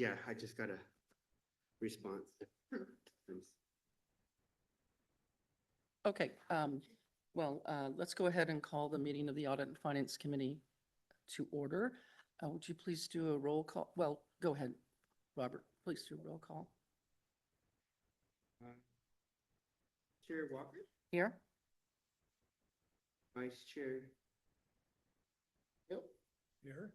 Yeah, I just got a response. Okay, let's go ahead and call the meeting of the Audit and Finance Committee to order. Would you please do a roll call? Well, go ahead, Robert, please do a roll call. Chair Walker, Here? Vice Chair. Yep. Here.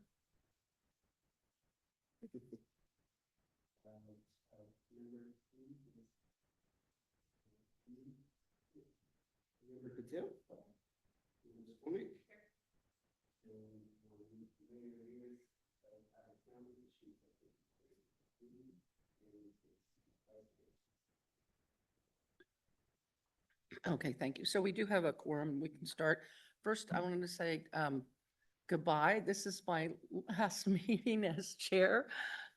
Member Patel. Womack. Okay, thank you. So we do have a quorum. We can start. First, I wanted to say goodbye. This is my last meeting as chair.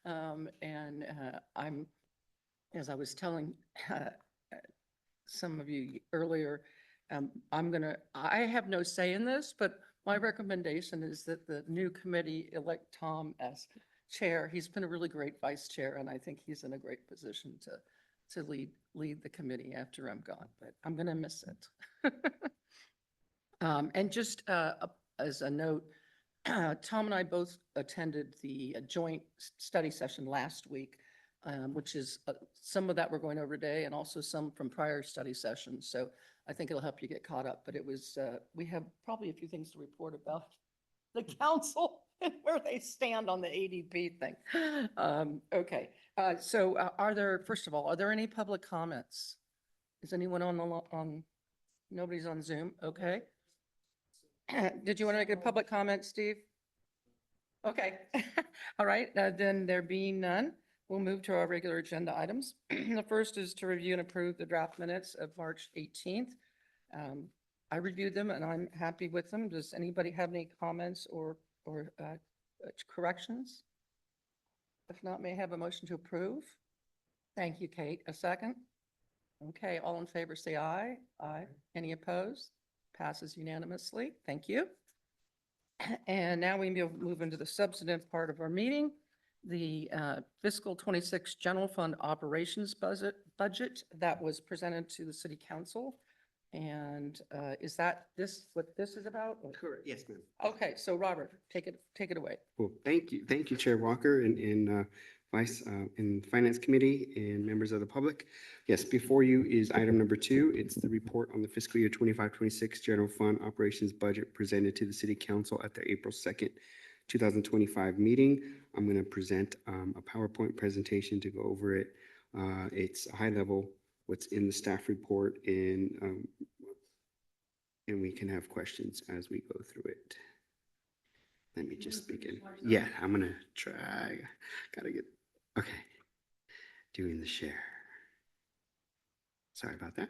I'm, as I was telling some of you earlier, I have no say in this, but my recommendation is that the new committee elect Tom as chair. He's been a really great vice chair, and I think he's in a great position to lead the committee after I'm gone, but I'm going to miss it. And just as a note, Tom and I both attended the joint study session last week, which is some of that we're going over today and also some from prior study sessions. So I think it'll help you get caught up, but it was, we have probably a few things to report about the council and where they stand on the ADP thing. Okay, first of all, are there any public comments? Is anyone nobody's on Zoom? Okay. Did you want to make a public comment, Steve? Okay. All right, then there being none, we'll move to our regular agenda items. The first is to review and approve the draft minutes of March 18th. I reviewed them and I'm happy with them. Does anybody have any comments or corrections? If not, may I have a motion to approve? Thank you, Kate. A second? Okay, all in favor say aye. Aye. Any opposed? Passes unanimously. Thank you. And now we move into the substantive part of our meeting, the fiscal 26 general fund operations budget that was presented to the city council. And is that what this is about? Correct. Yes, ma'am. Okay, so Robert, take it away. Well, thank you, Chair Walker and Vice and Finance Committee and members of the public. Yes, before you is item number 2. It's the report on the fiscal year 25-26 general fund operations budget presented to the City Council at their April 2nd, 2025 meeting. I'm going to present a PowerPoint presentation to go over it. It's high level, what's in the staff report, and we can have questions as we go through it. Let me just begin. Yeah, I'm gonna try. Okay. Doing the share. Sorry about that.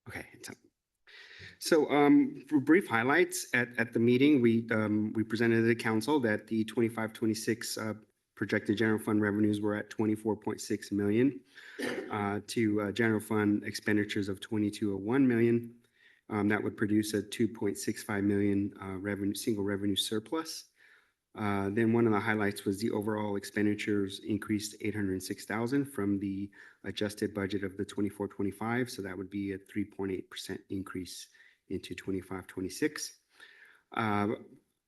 Okay. So for brief highlights at the meeting, we presented to the council that the 25-26 projected general fund revenues were at 24.6 million to general fund expenditures of 22.01 million. That would produce a 2.65 million single revenue surplus. Then one of the highlights was the overall expenditures increased 806,000 from the adjusted budget of the 24-25. So that would be a 3.8% increase into 25-26.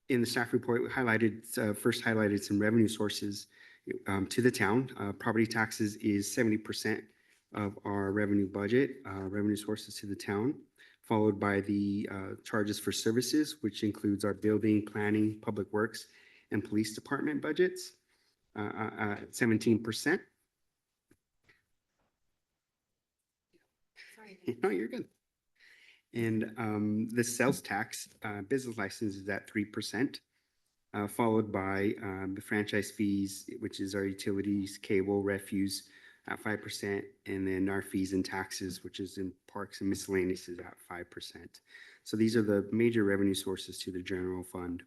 In the staff report, we first highlighted some revenue sources to the town. Property taxes is 70% of our revenue budget, revenue sources to the town, followed by the charges for services, which includes our building, planning, public works, and police department budgets, 17%. Sorry. No, you're good. And the sales tax, business license is at 3%, followed by the franchise fees, which is our utilities, cable, refuse at 5%, and then our fees and taxes, which is in parks and miscellaneous, is at 5%. So these are the major revenue sources to the general fund.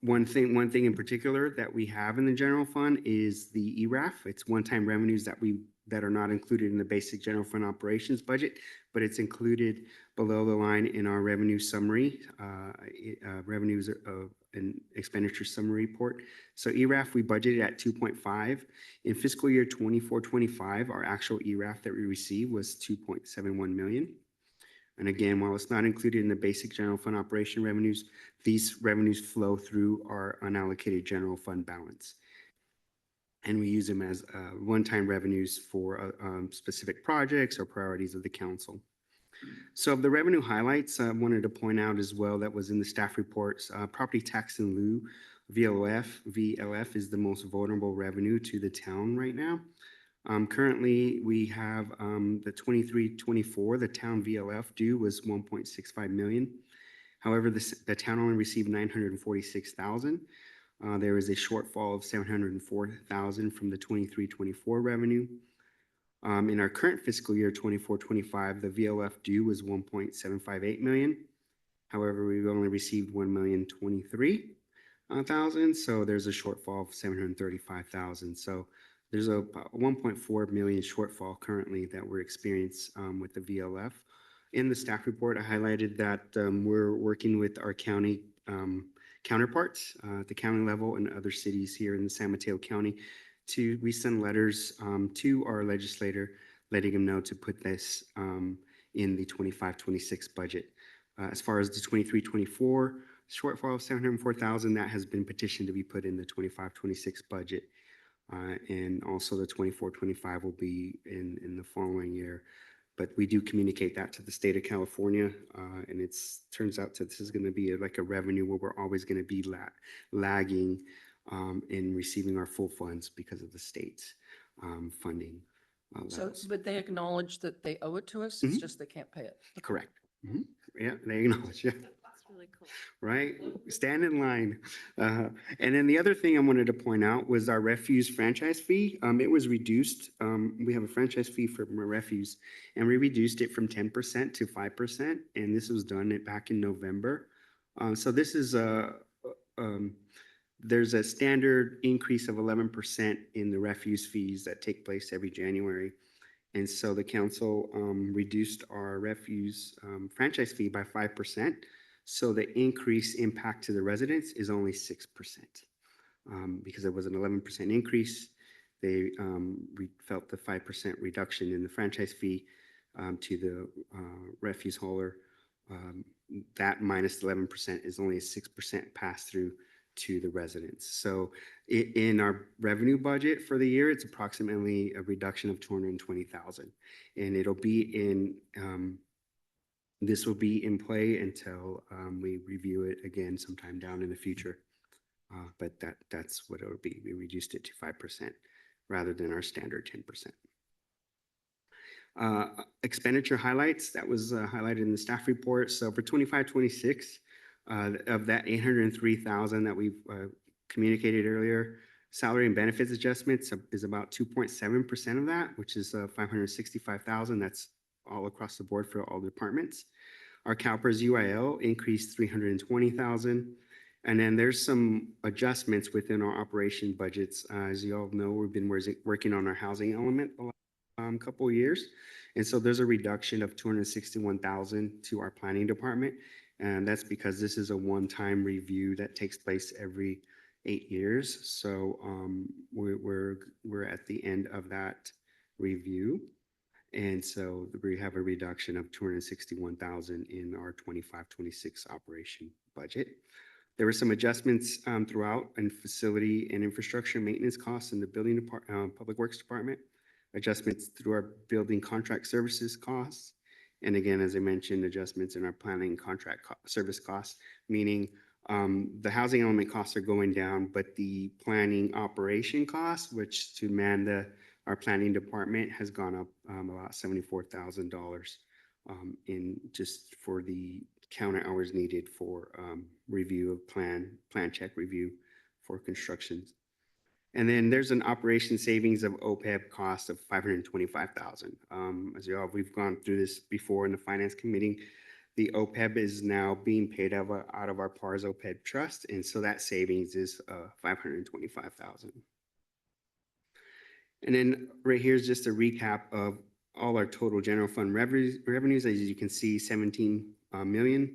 One thing in particular that we have in the general fund is the ERAF. It's one-time revenues that we that are not included in the basic general fund operations budget, but it's included below the line in our revenue summary, revenues and expenditure summary report. So ERAF, we budgeted at 2.5. In fiscal year 24-25, our actual ERAF that we received was 2.71 million. And again, while it's not included in the basic general fund operation revenues, these revenues flow through our unallocated general fund balance. And we use them as one-time revenues for specific projects or priorities of the council. So of the revenue highlights, I wanted to point out as well that was in the staff reports, property tax in lieu, VLF is the most vulnerable revenue to the town right now. Currently, we have the 23-24, the town VLF due was 1.65 million. However, the town only received 946,000. There is a shortfall of 704,000 from the 23-24 revenue. In our current fiscal year 24-25, the VLF due was 1.758 million. However, we've only received 1,023,000, so there's a shortfall of 735,000. So there's a 1.4 million shortfall currently that we're experiencing with the VLF. In the staff report, I highlighted that we're working with our county counterparts at the county level and other cities here in the San Mateo County we send letters to our legislator letting them know to put this in the 25-26 budget. As far as the 23-24 shortfall of 704,000, that has been petitioned to be put in the 25-26 budget. And also the 24-25 will be in the following year. But we do communicate that to the state of California, and it turns out that this is going to be like a revenue where we're always going to be lagging in receiving our full funds because of the state's funding. So, but they acknowledge that they owe it to us, it's just they can't pay it. Correct. Yeah, they acknowledge, yeah. That's really cool. Right? Stand in line. And then the other thing I wanted to point out was our refuse franchise fee. It was reduced. We have a franchise fee for refuse, and we reduced it from 10% to 5%. And this was done back in November. So this is there's a standard increase of 11% in the refuse fees that take place every January. And so the council reduced our refuse franchise fee by 5%. So the increase impact to the residents is only 6%. Because it was an 11% increase, they felt the 5% reduction in the franchise fee to the refuse hauler. That minus 11% is only a 6% pass through to the residents. So in our revenue budget for the year, it's approximately a reduction of 220,000, and it'll be in this will be in play until we review it again sometime down in the future. But that's what it'll be. We reduced it to 5% rather than our standard 10%. Expenditure highlights, that was highlighted in the staff report. So for 25-26, of that 803,000 that we've communicated earlier, salary and benefits adjustments is about 2.7% of that, which is 565,000. That's all across the board for all departments. Our CalPERS UIL increased 320,000. And then there's some adjustments within our operation budgets. As you all know, we've been working on our housing element the last couple of years. And so there's a reduction of 261,000 to our planning department. And that's because this is a one-time review that takes place every 8 years. So we're at the end of that review. And so we have a reduction of 261,000 in our 25-26 operation budget. There were some adjustments throughout in facility and infrastructure maintenance costs in the building department, public works department, adjustments through our building contract services costs. And again, as I mentioned, adjustments in our planning contract service costs, meaning the housing element costs are going down, but the planning operation costs, which to man our planning department has gone up about $74,000 in just for the counter hours needed for review of plan check review for constructions. And then there's an operation savings of OPEB cost of $525,000. As you know, we've gone through this before in the finance committee. The OPEB is now being paid out of our PARS OPEB trust, and so that savings is $525,000. And then right here is just a recap of all our total general fund revenues. As you can see, 17 million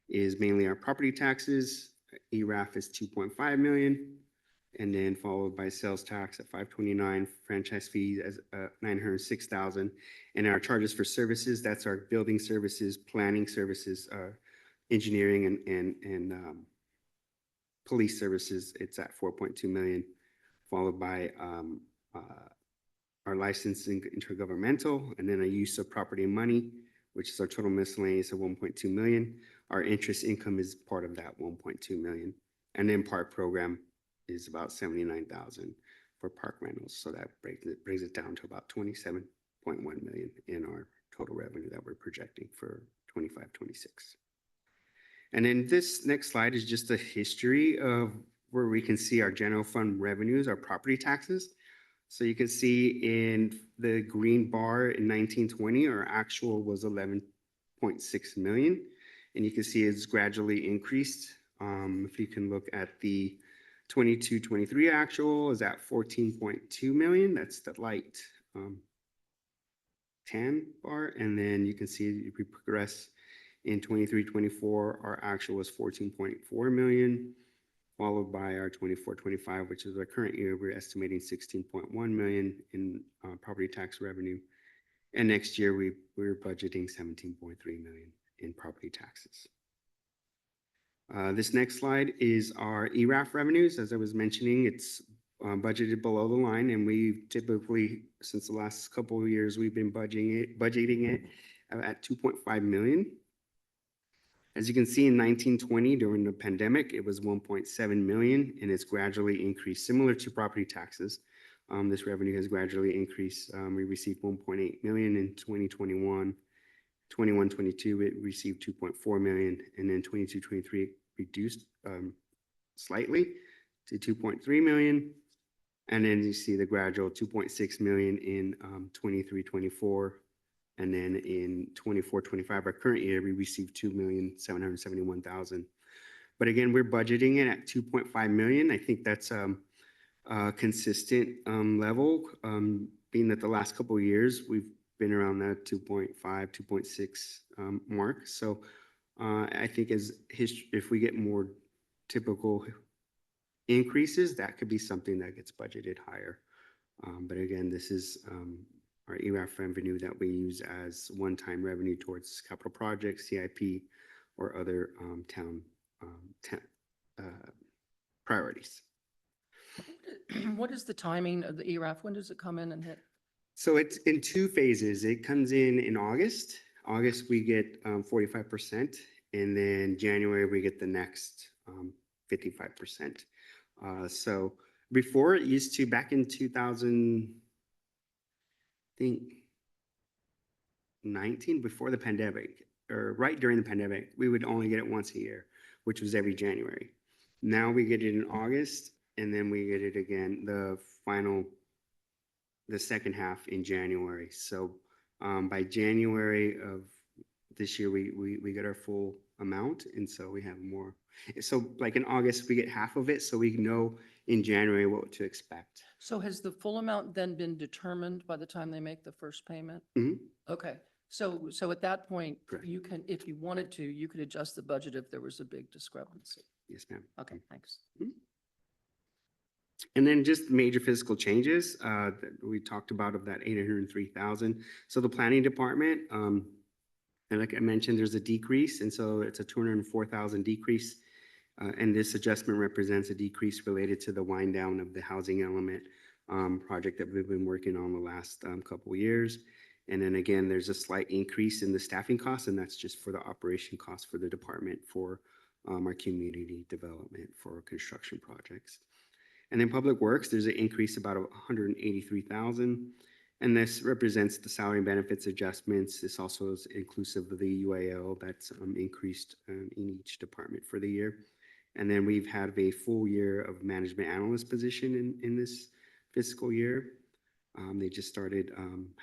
is mainly our property taxes. ERAF is 2.5 million, and then followed by sales tax at 529, franchise fees as 906,000, and our charges for services. That's our building services, planning services, engineering, and police services. It's at 4.2 million, followed by our licensing intergovernmental, and then a use of property and money, which is our total miscellaneous of 1.2 million. Our interest income is part of that 1.2 million. And then park program is about 79,000 for park rentals. So that brings it down to about 27.1 million in our total revenue that we're projecting for 25-26. And then this next slide is just a history of where we can see our general fund revenues, our property taxes. So you can see in the green bar in 1920, our actual was 11.6 million. And you can see it's gradually increased. If you can look at the 22-23 actual is at 14.2 million. That's the light tan bar. And then you can see if we progress in 23-24, our actual was 14.4 million. Followed by our 24-25, which is our current year, we're estimating 16.1 million in property tax revenue. And next year, we're budgeting 17.3 million in property taxes. This next slide is our ERAF revenues. As I was mentioning, it's budgeted below the line, and we typically, since the last couple of years, we've been budgeting it at 2.5 million. As you can see, in 1920, during the pandemic, it was 1.7 million, and it's gradually increased, similar to property taxes. This revenue has gradually increased. We received 1.8 million in 2021. 21-22, it received 2.4 million, and then 22-23 reduced slightly to 2.3 million. And then you see the gradual 2.6 million in 23-24. And then in 24-25, our current year, we received 2,771,000. But again, we're budgeting it at 2.5 million. I think that's a consistent level, being that the last couple of years, we've been around that 2.5, 2.6 mark. So I think if we get more typical increases, that could be something that gets budgeted higher. But again, this is our ERAF revenue that we use as one-time revenue towards capital projects, CIP, or other town priorities. What is the timing of the ERAF? When does it come in and hit? So it's in two phases. It comes in August. August, we get 45%, and then January, we get the next 55%. So before, it used to, back in 2019, before the pandemic, or right during the pandemic, we would only get it once a year, which was every January. Now we get it in August, and then we get it again, the second half in January. So by January of this year, we get our full amount, and so we have more. So like in August, we get half of it, so we know in January what to expect. So has the full amount then been determined by the time they make the first payment? Mhm. Okay, so at that point, Correct. you can, if you wanted to, you could adjust the budget if there was a big discrepancy. Yes, ma'am. Okay, thanks. And then just major physical changes that we talked about of that 803,000. So the planning department, and like I mentioned, there's a decrease, and so it's a 204,000 decrease. And this adjustment represents a decrease related to the wind down of the housing element project that we've been working on the last couple of years. And then again, there's a slight increase in the staffing costs, and that's just for the operation costs for the department for our community development for construction projects. And in Public Works, there's an increase about 183,000. And this represents the salary and benefits adjustments. This also is inclusive of the UAL that's increased in each department for the year. And then we've had a full year of management analyst position in this fiscal year. They just started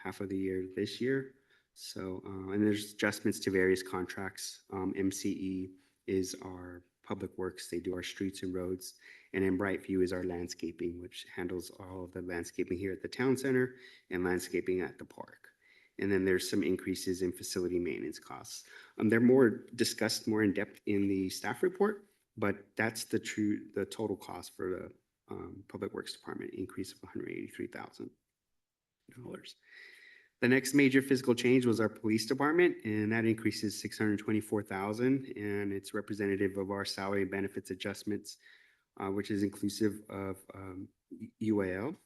half of the year this year. So, and there's adjustments to various contracts. MCE is our Public Works. They do our streets and roads. And then Brightview is our landscaping, which handles all of the landscaping here at the town center and landscaping at the park. And then there's some increases in facility maintenance costs. They're more discussed more in depth in the staff report, but that's the total cost for the Public Works Department, increase of $183,000. The next major fiscal change was our police department, and that increases $624,000, and it's representative of our salary and benefits adjustments, which is inclusive of UAL.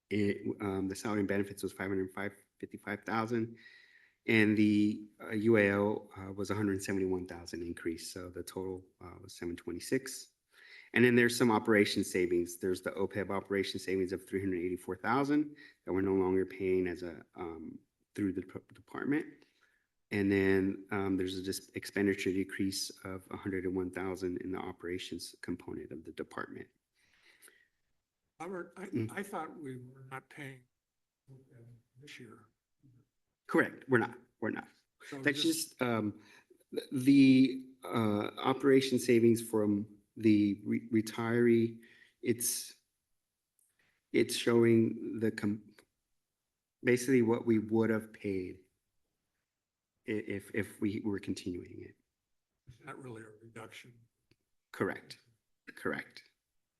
The salary and benefits was $555,000, and the UAL was $171,000 increase, so the total was $726,000. And then there's some operation savings. There's the OPEB operation savings of $384,000 that we're no longer paying as a through the department. And then there's a just expenditure decrease of $101,000 in the operations component of the department. Robert, I thought we were not paying this year. Correct. We're not. So That's just the operation savings from the retiree. It's showing basically what we would have paid if we were continuing it. It's not really a reduction. Correct.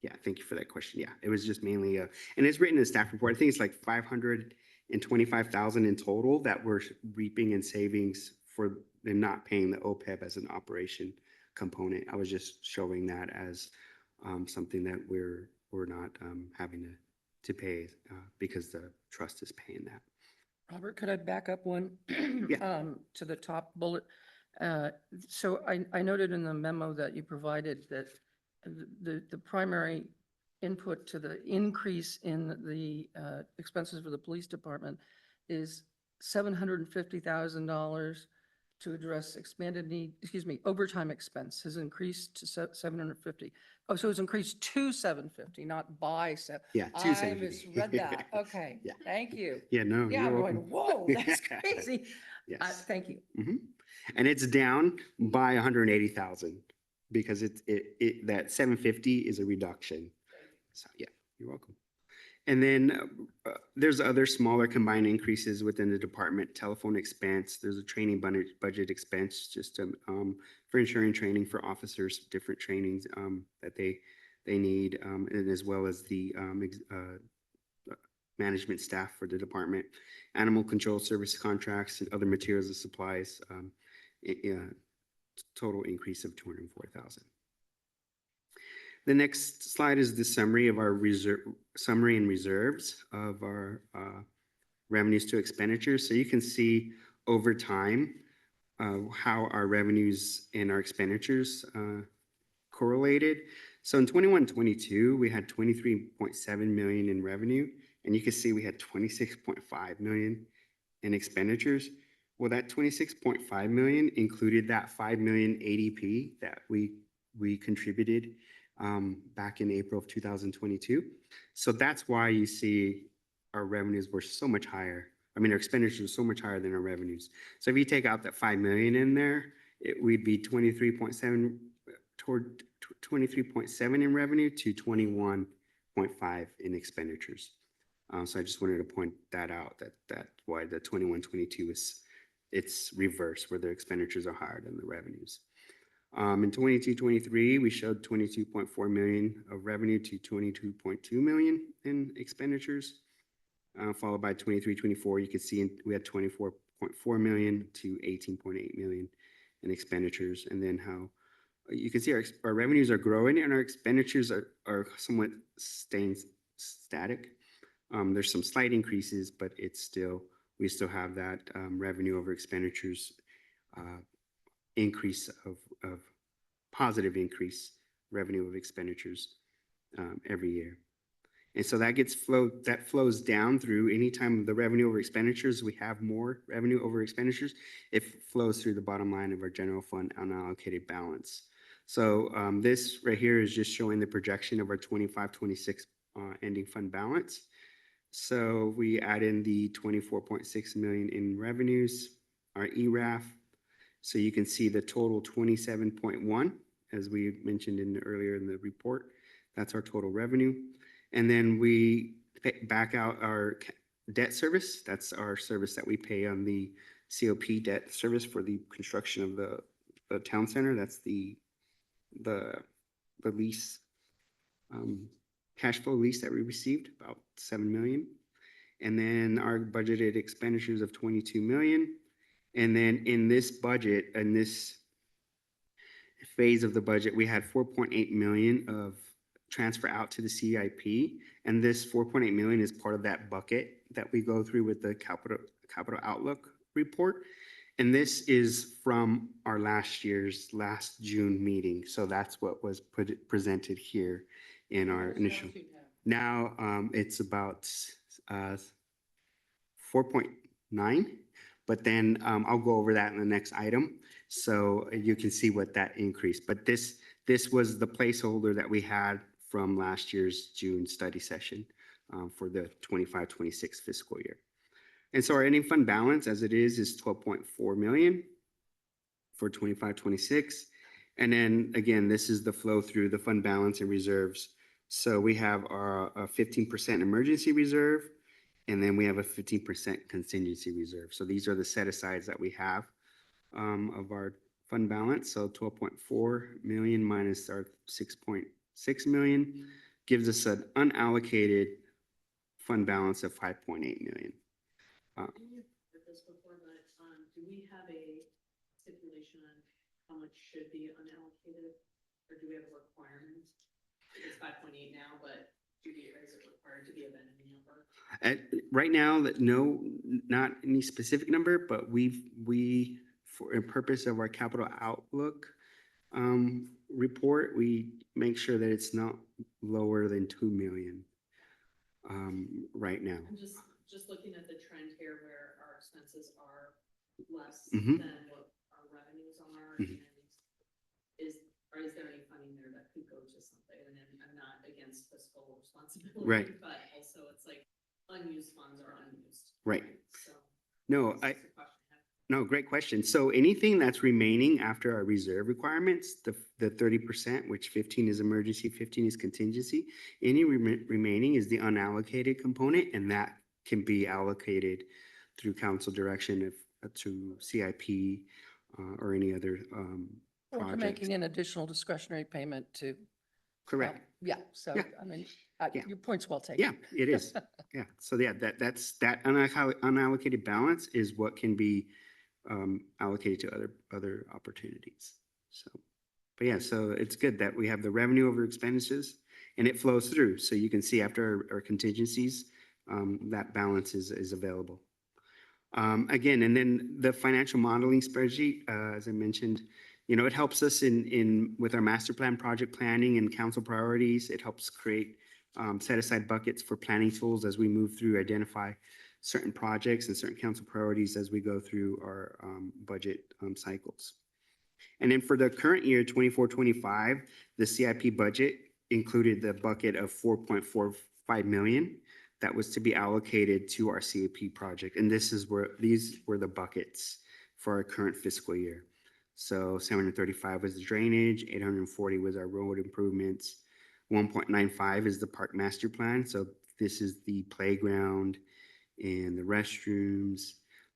Yeah, thank you for that question. Yeah, it was just mainly and it's written in the staff report. I think it's like 525,000 in total that we're reaping in savings for them not paying the OPEB as an operation component. I was just showing that as something that we're not having to pay because the trust is paying that. Robert, could I back up one Yeah. to the top bullet? So I noted in the memo that you provided that the primary input to the increase in the expenses for the police department is $750,000 to address expanded need, overtime expense has increased to 750. Oh, so it's increased to 750, not by seven. Yeah, I 270. misread that. Okay, Yeah. thank you. Yeah, no, Yeah, you're I'm welcome. going, whoa, that's crazy. Yes. Thank you. And it's down by 180,000 because that 750 is a reduction. So yeah, you're welcome. And then there's other smaller combined increases within the department. Telephone expense, there's a training budget expense just for ensuring training for officers, different trainings that they need, and as well as the management staff for the department, animal control service contracts and other materials and supplies, total increase of 204,000. The next slide is the summary of our summary and reserves of our revenues to expenditures. So you can see over time how our revenues and our expenditures correlated. So in 21-22, we had 23.7 million in revenue, and you can see we had 26.5 million in expenditures. Well, that 26.5 million included that 5 million ADP that we contributed back in April of 2022. So that's why you see our revenues were so much higher. I mean, our expenditures were so much higher than our revenues. So if you take out that 5 million in there, we'd be 23.7 toward 23.7 in revenue to 21.5 in expenditures. So I just wanted to point that out, that's why the 21-22 it's reverse, where the expenditures are higher than the revenues. In 22-23, we showed 22.4 million of revenue to 22.2 million in expenditures, followed by 23-24. You can see we had 24.4 million to 18.8 million in expenditures, and then how you can see our revenues are growing and our expenditures are somewhat staying static. There's some slight increases, but we still have that revenue over expenditures increase of positive increase revenue of expenditures every year. And so that flows down through anytime the revenue over expenditures, we have more revenue over expenditures, it flows through the bottom line of our general fund unallocated balance. So this right here is just showing the projection of our 25-26 ending fund balance. So we add in the 24.6 million in revenues, our ERAF. So you can see the total 27.1 as we mentioned earlier in the report. That's our total revenue. And then we back out our debt service. That's our service that we pay on the COP debt service for the construction of the town center. That's the lease, cash flow lease that we received, about 7 million. And then our budgeted expenditures of 22 million. And then in this budget, in this phase of the budget, we had 4.8 million of transfer out to the CIP. And this 4.8 million is part of that bucket that we go through with the capital outlook report. And this is from our last June meeting. So that's what was presented here in our initial. Now it's about 4.9, but then I'll go over that in the next item. So you can see what that increased. But this was the placeholder that we had from last year's June study session for the 25-26 fiscal year. And so our ending fund balance as it is 12.4 million for 25-26. And then again, this is the flow through the fund balance and reserves. So we have our 15% emergency reserve, and then we have a 15% contingency reserve. So these are the set asides that we have of our fund balance. So 12.4 million minus our 6.6 million gives us an unallocated fund balance of 5.8 million. You've heard this before, but do we have a stipulation on how much should be unallocated? Or do we have a requirement? It's 5.8 now, but is it required to be a vanity number? Right now, no, not any specific number, but we for a purpose of our capital outlook report, we make sure that it's not lower than 2 million right now. I'm just looking at the trend here where our expenses are less Mhm. than what our revenues are. Mhm. And is there any funding there that could go to something? And then I'm not against fiscal responsibility, Right. but also it's like unused funds are unused. Right. So. No, that's just a question I have. No, great question. So anything that's remaining after our reserve requirements, the 30%, which 15 is emergency, 15 is contingency, any remaining is the unallocated component, and that can be allocated through council direction to CIP or any other Or to projects. making an additional discretionary payment to. Correct. Yeah, so, Yeah. I mean, Yeah. your point's well taken. Yeah, it is. Yeah. So yeah, that's that unallocated balance is what can be allocated to other opportunities. So, but yeah, so it's good that we have the revenue over expenses and it flows through. So you can see after our contingencies, that balance is available. Again, and then the financial modeling spreadsheet, as I mentioned, it helps us with our master plan project planning and council priorities. It helps create set aside buckets for planning tools as we move through, identify certain projects and certain council priorities as we go through our budget cycles. And then for the current year, 24-25, the CIP budget included the bucket of 4.45 million that was to be allocated to our CIP project. And these were the buckets for our current fiscal year. So 735 was the drainage, 840 was our road improvements, 1.95 is the park master plan. So this is the playground and the restrooms.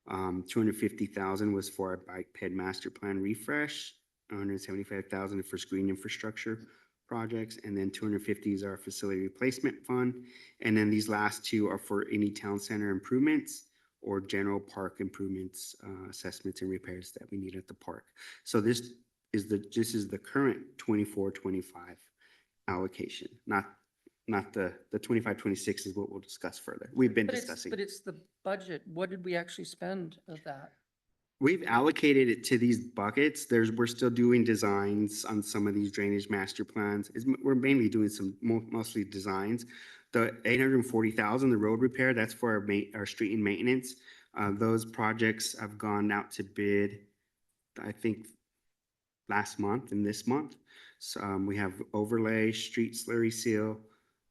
250,000 was for our bike ped master plan refresh, 175,000 for screen infrastructure projects, and then 250 is our facility replacement fund. And then these last two are for any town center improvements or general park improvements, assessments and repairs that we need at the park. So this is the current 24-25 allocation, not the 25-26 is what we'll discuss further. We've been discussing. But it's the budget. What did we actually spend of that? We've allocated it to these buckets. We're still doing designs on some of these drainage master plans. We're mainly doing mostly designs. The 840,000, the road repair, that's for our street and maintenance. Those projects have gone out to bid, I think, last month and this month. So we have overlay, street slurry seal,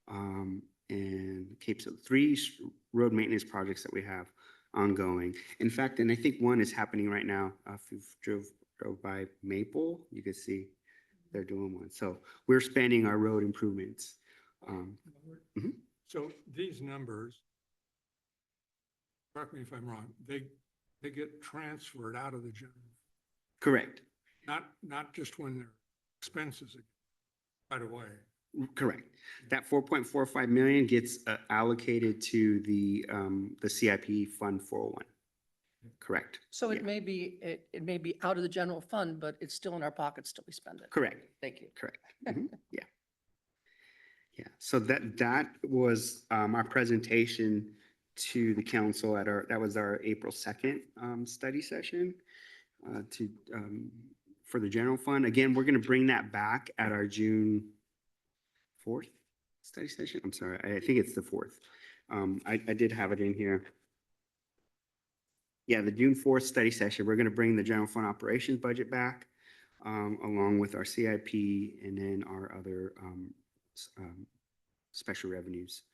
and Cape. So 3 road maintenance projects that we have ongoing. In fact, and I think one is happening right now. If you've drove by Maple, you can see they're doing one. So we're spending our road improvements. Mhm. So these numbers, correct me if I'm wrong, they get transferred out of the general, Correct, not just when their expenses are right away. correct. That 4.45 million gets allocated to the CIP Fund 401. Correct. So Yeah. it may be out of the general fund, but it's still in our pockets till we spend it. Correct. Thank you. Correct. Yeah. Yeah. So that was our presentation to the council that was our April 2nd study session for the general fund. Again, we're going to bring that back at our June 4th study session. I'm sorry. I think it's the 4th. I did have it in here. Yeah, the June 4th study session, we're going to bring the general fund operations budget back along with our CIP and then our other special revenues.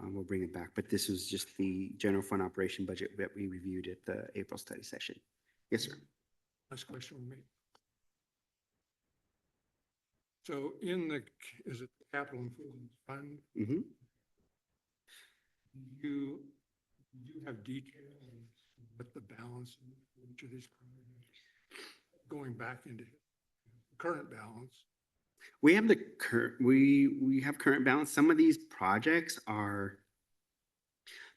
We'll bring it back, but this was just the general fund operation budget that we reviewed at the April study session. Yes, sir. Last question with me. So is it the capital improvement fund? Mm-hmm. You have details on what the balance in each of these projects, going back into current balance. We have we have current balance. Some of these projects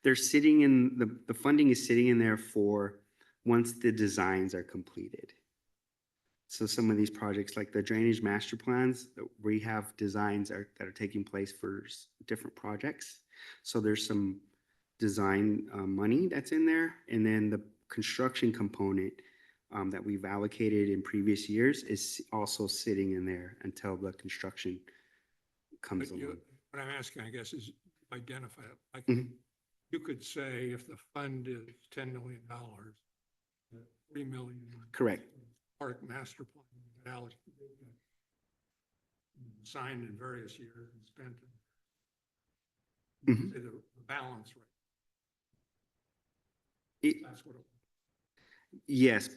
they're sitting in the funding is sitting in there for once the designs are completed. So some of these projects like the drainage master plans, we have designs that are taking place for different projects. So there's some design money that's in there. And then the construction component that we've allocated in previous years is also sitting in there until the construction comes But along. what I'm asking, I guess, is identify it. Like Mhm. you could say if the fund is $10 million, 3 million. Correct. Park master plan, signed in various years and spent. Mhm. Say the balance rate. That's what. Yes,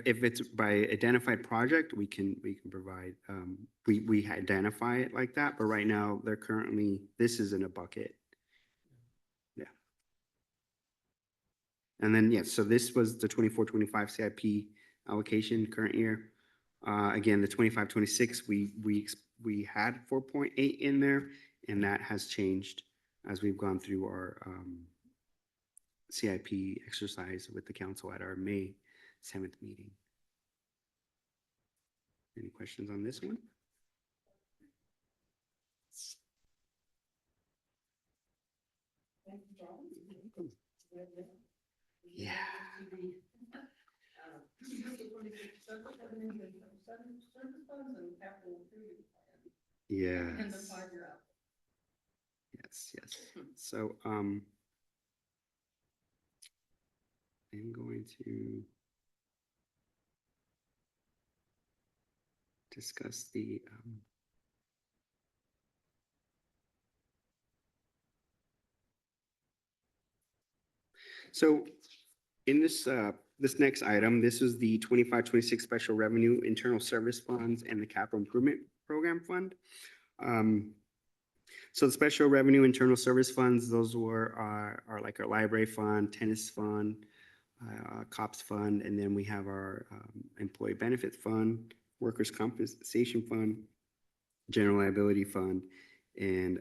if it's by identified project, we can provide, we identify it like that, but right now this is in a bucket. Yeah. And then, yes, so this was the 24-25 CIP allocation current year. Again, the 25-26, we had 4.8 in there, and that has changed as we've gone through our CIP exercise with the council at our May 7th meeting. Any questions on this one? Yeah. In the Yes. 5-year out. Yes. So, I'm going to discuss the, so in this next item, this is the 25-26 special revenue internal service funds and the capital improvement program fund. So the special revenue internal service funds, those are like our library fund, tennis fund, COPS fund, and then we have our employee benefit fund, workers' compensation fund, general liability fund, and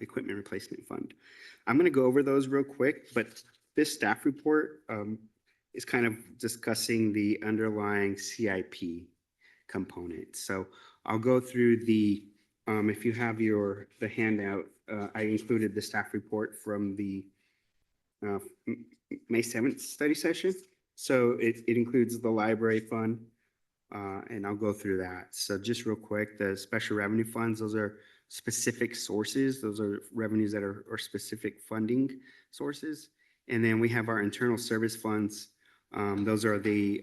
equipment replacement fund. I'm going to go over those real quick, but this staff report is kind of discussing the underlying CIP component. So I'll go through if you have the handout, I included the staff report from the May 7th study session. So it includes the library fund, and I'll go through that. So just real quick, the special revenue funds, those are specific sources. Those are revenues that are specific funding sources. And then we have our internal service funds. Those are the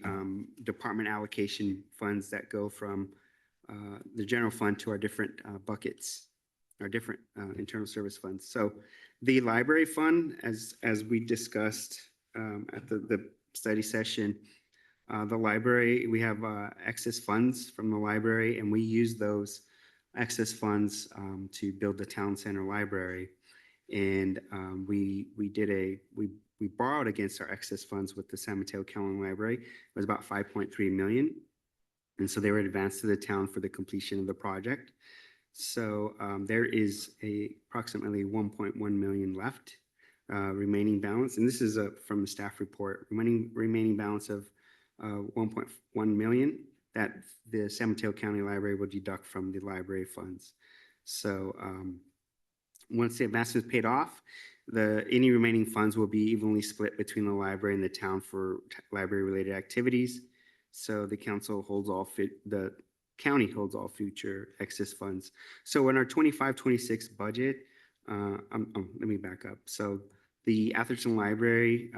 department allocation funds that go from the general fund to our different buckets, our different internal service funds. So the library fund, as we discussed at the study session, The library, we have excess funds from the library, and we use those excess funds to build the town center library. And we borrowed against our excess funds with the San Mateo County Library. It was about 5.3 million. And so they were advanced to the town for the completion of the project. So there is approximately 1.1 million left remaining balance. And this is from the staff report, remaining balance of 1.1 million that the San Mateo County Library will deduct from the library funds. So once the investment is paid off, any remaining funds will be evenly split between the library and the town for library-related activities. So the the county holds all future excess funds. So in our 25-26 budget, let me back up. So the Atherton Library,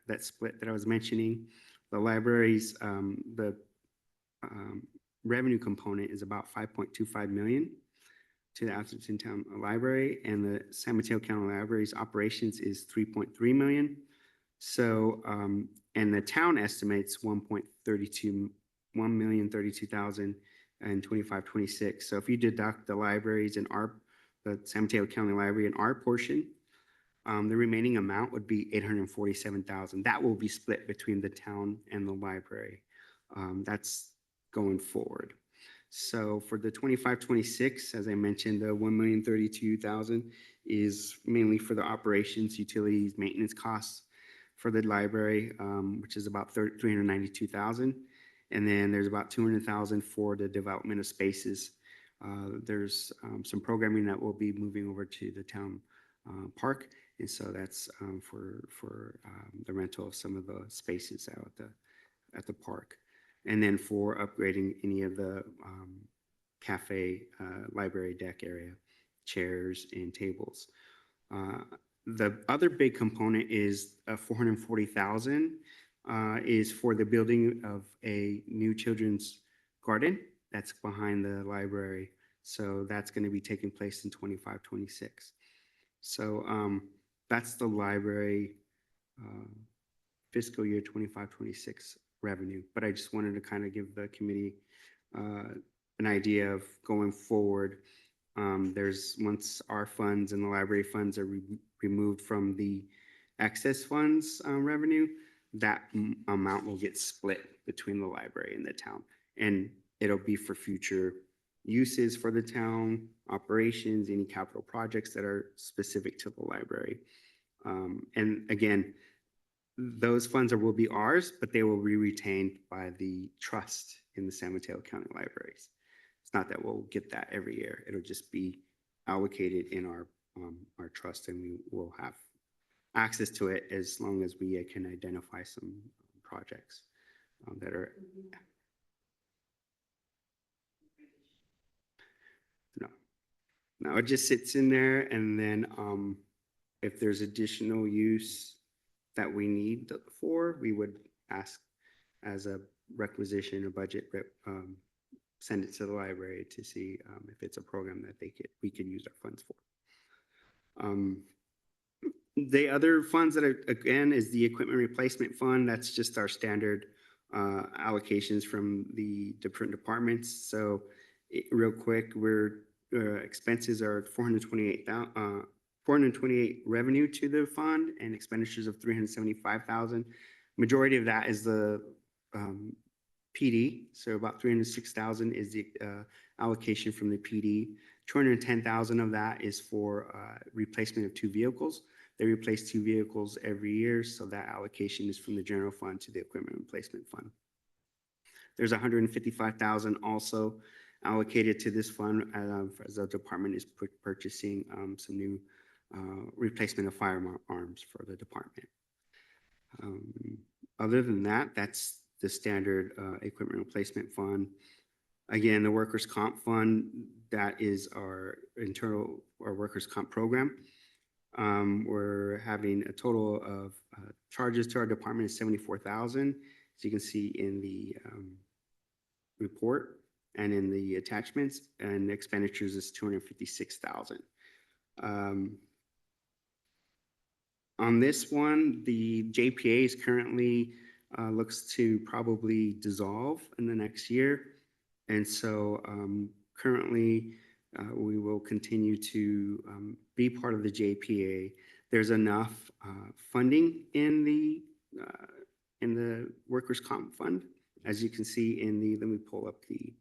that split that I was mentioning, the library's revenue component is about 5.25 million to the Atherton Town Library, and the San Mateo County Library's operations is 3.3 million. So, and the town estimates 1,032,000 in 25-26. So if you deduct the libraries and the San Mateo County Library and our portion, the remaining amount would be 847,000. That will be split between the town and the library. That's going forward. So for the 25-26, as I mentioned, the 1,032,000 is mainly for the operations, utilities, maintenance costs for the library, which is about 392,000. And then there's about 200,000 for the development of spaces. There's some programming that will be moving over to the town park. And so that's for the rental of some of the spaces out at the park. And then for upgrading any of the cafe, library deck area, chairs and tables. The other big component is 440,000 is for the building of a new children's garden that's behind the library. So that's going to be taking place in 25-26. So that's the library fiscal year 25-26 revenue. But I just wanted to kind of give the committee an idea of going forward. Once our funds and the library funds are removed from the excess funds revenue, that amount will get split between the library and the town. And it'll be for future uses for the town, operations, any capital projects that are specific to the library. And again, those funds will be ours, but they will be retained by the trust in the San Mateo County Libraries. It's not that we'll get that every year. It'll just be allocated in our trust, and we will have access to it as long as we can identify some projects that are. No, it just sits in there, and then if there's additional use that we need for, we would ask as a requisition, a budget, send it to the library to see if it's a program that we could use our funds for. The other funds that are, again, is the equipment replacement fund. That's just our standard allocations from the different departments. So real quick, expenses are 428 revenue to the fund and expenditures of 375,000. Majority of that is the PD. So about 306,000 is the allocation from the PD. 210,000 of that is for replacement of 2 vehicles. They replace 2 vehicles every year, so that allocation is from the general fund to the equipment replacement fund. There's 155,000 also allocated to this fund as the department is purchasing some new replacement of firearms for the department. Other than that, that's the standard equipment replacement fund. Again, the workers' comp fund, that is our workers' comp program. We're having a total of charges to our department is 74,000, as you can see in the report and in the attachments, and the expenditures is 256,000. On this one, the JPA is currently looks to probably dissolve in the next year. And so currently, we will continue to be part of the JPA. There's enough funding in the workers' comp fund, as you can see in the. Let me pull up the.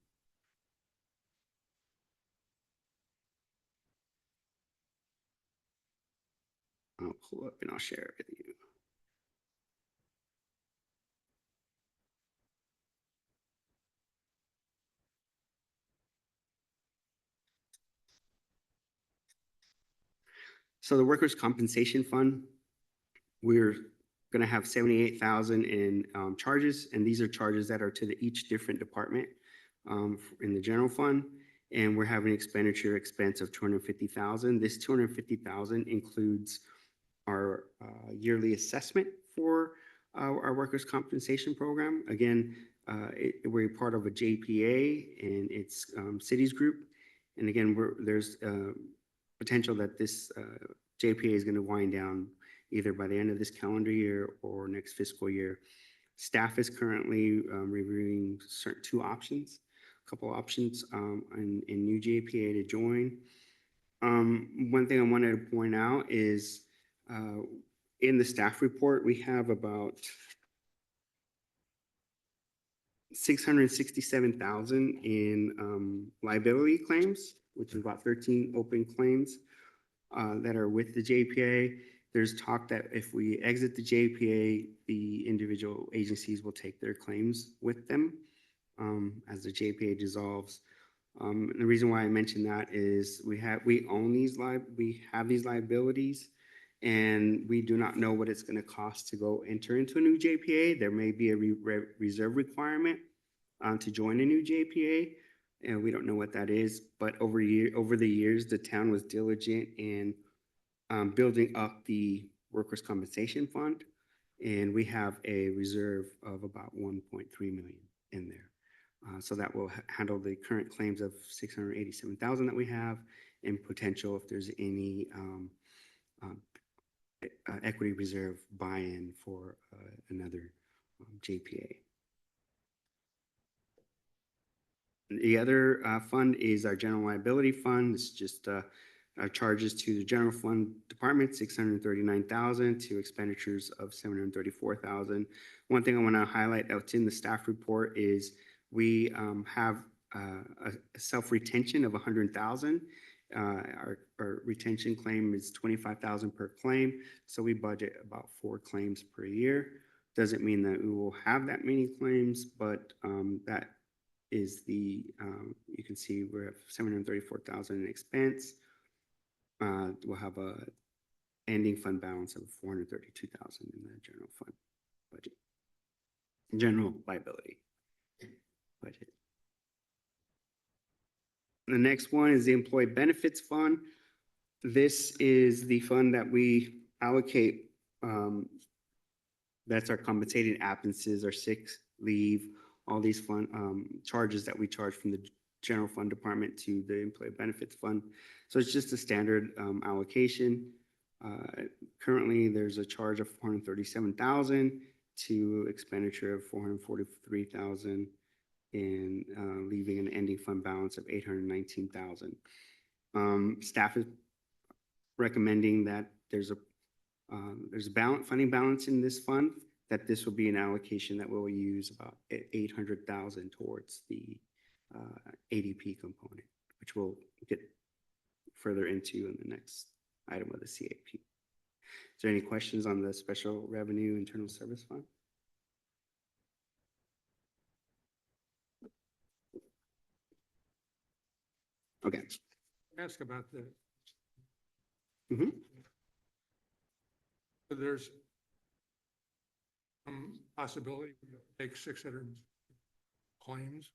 I'll pull up and I'll share it with you. So the workers' compensation fund, we're going to have 78,000 in charges, and these are charges that are to each different department in the general fund. And we're having expenditure expense of 250,000. This 250,000 includes our yearly assessment for our workers' compensation program. Again, we're part of a JPA and it's cities group. And again, there's potential that this JPA is going to wind down either by the end of this calendar year or next fiscal year. Staff is currently reviewing two options, a couple options in new JPA to join. One thing I wanted to point out is in the staff report, we have about 667,000 in liability claims, which is about 13 open claims that are with the JPA. There's talk that if we exit the JPA, the individual agencies will take their claims with them as the JPA dissolves. The reason why I mention that is we have these liabilities, and we do not know what it's going to cost to go enter into a new JPA. There may be a reserve requirement to join a new JPA, and we don't know what that is. But over the years, the town was diligent in building up the workers' compensation fund, and we have a reserve of about 1.3 million in there. So that will handle the current claims of 687,000 that we have, and potential if there's any equity reserve buy-in for another JPA. The other fund is our general liability fund. It's just our charges to the general fund department, 639,000, to expenditures of 734,000. One thing I want to highlight that's in the staff report is we have a self-retention of 100,000. Our retention claim is 25,000 per claim, so we budget about 4 claims per year. Doesn't mean that we will have that many claims, but that is the, you can see we have 734,000 in expense. We'll have a ending fund balance of 432,000 in the general fund budget, general liability budget. The next one is the employee benefits fund. This is the fund that we allocate. That's our compensated absences, our sick leave, all these fund charges that we charge from the general fund department to the employee benefits fund. So it's just a standard allocation. Currently, there's a charge of 437,000 to expenditure of 443,000, and leaving an ending fund balance of 819,000. Staff is recommending that there's a funding balance in this fund, that this will be an allocation that we'll use about 800,000 towards the ADP component, which we'll get further into in the next item of the CAP. Is there any questions on the special revenue internal service fund? Okay. Ask about the. Mm-hmm. So there's some possibility to take 600 claims.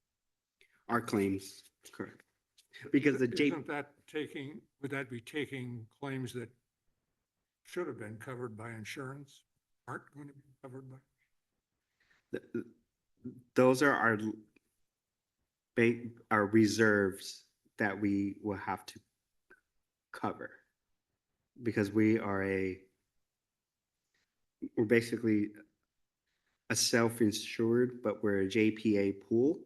Our claims, correct. Because the Isn't that taking, would that be taking claims that should have been covered by insurance, aren't going to be covered by? Those are our reserves that we will have to cover, because we're basically a self-insured, but we're a JPA pool.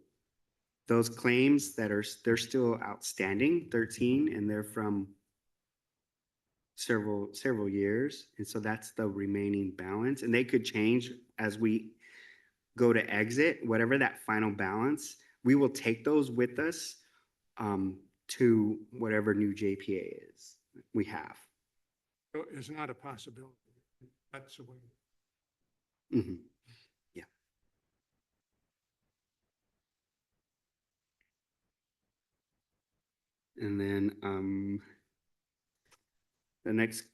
Those claims that are, they're still outstanding, 13, and they're from several years. And so that's the remaining balance. And they could change as we go to exit, whatever that final balance, we will take those with us to whatever new JPA is we have. So it's not a possibility. That's the way. Mhm. Yeah. And then the next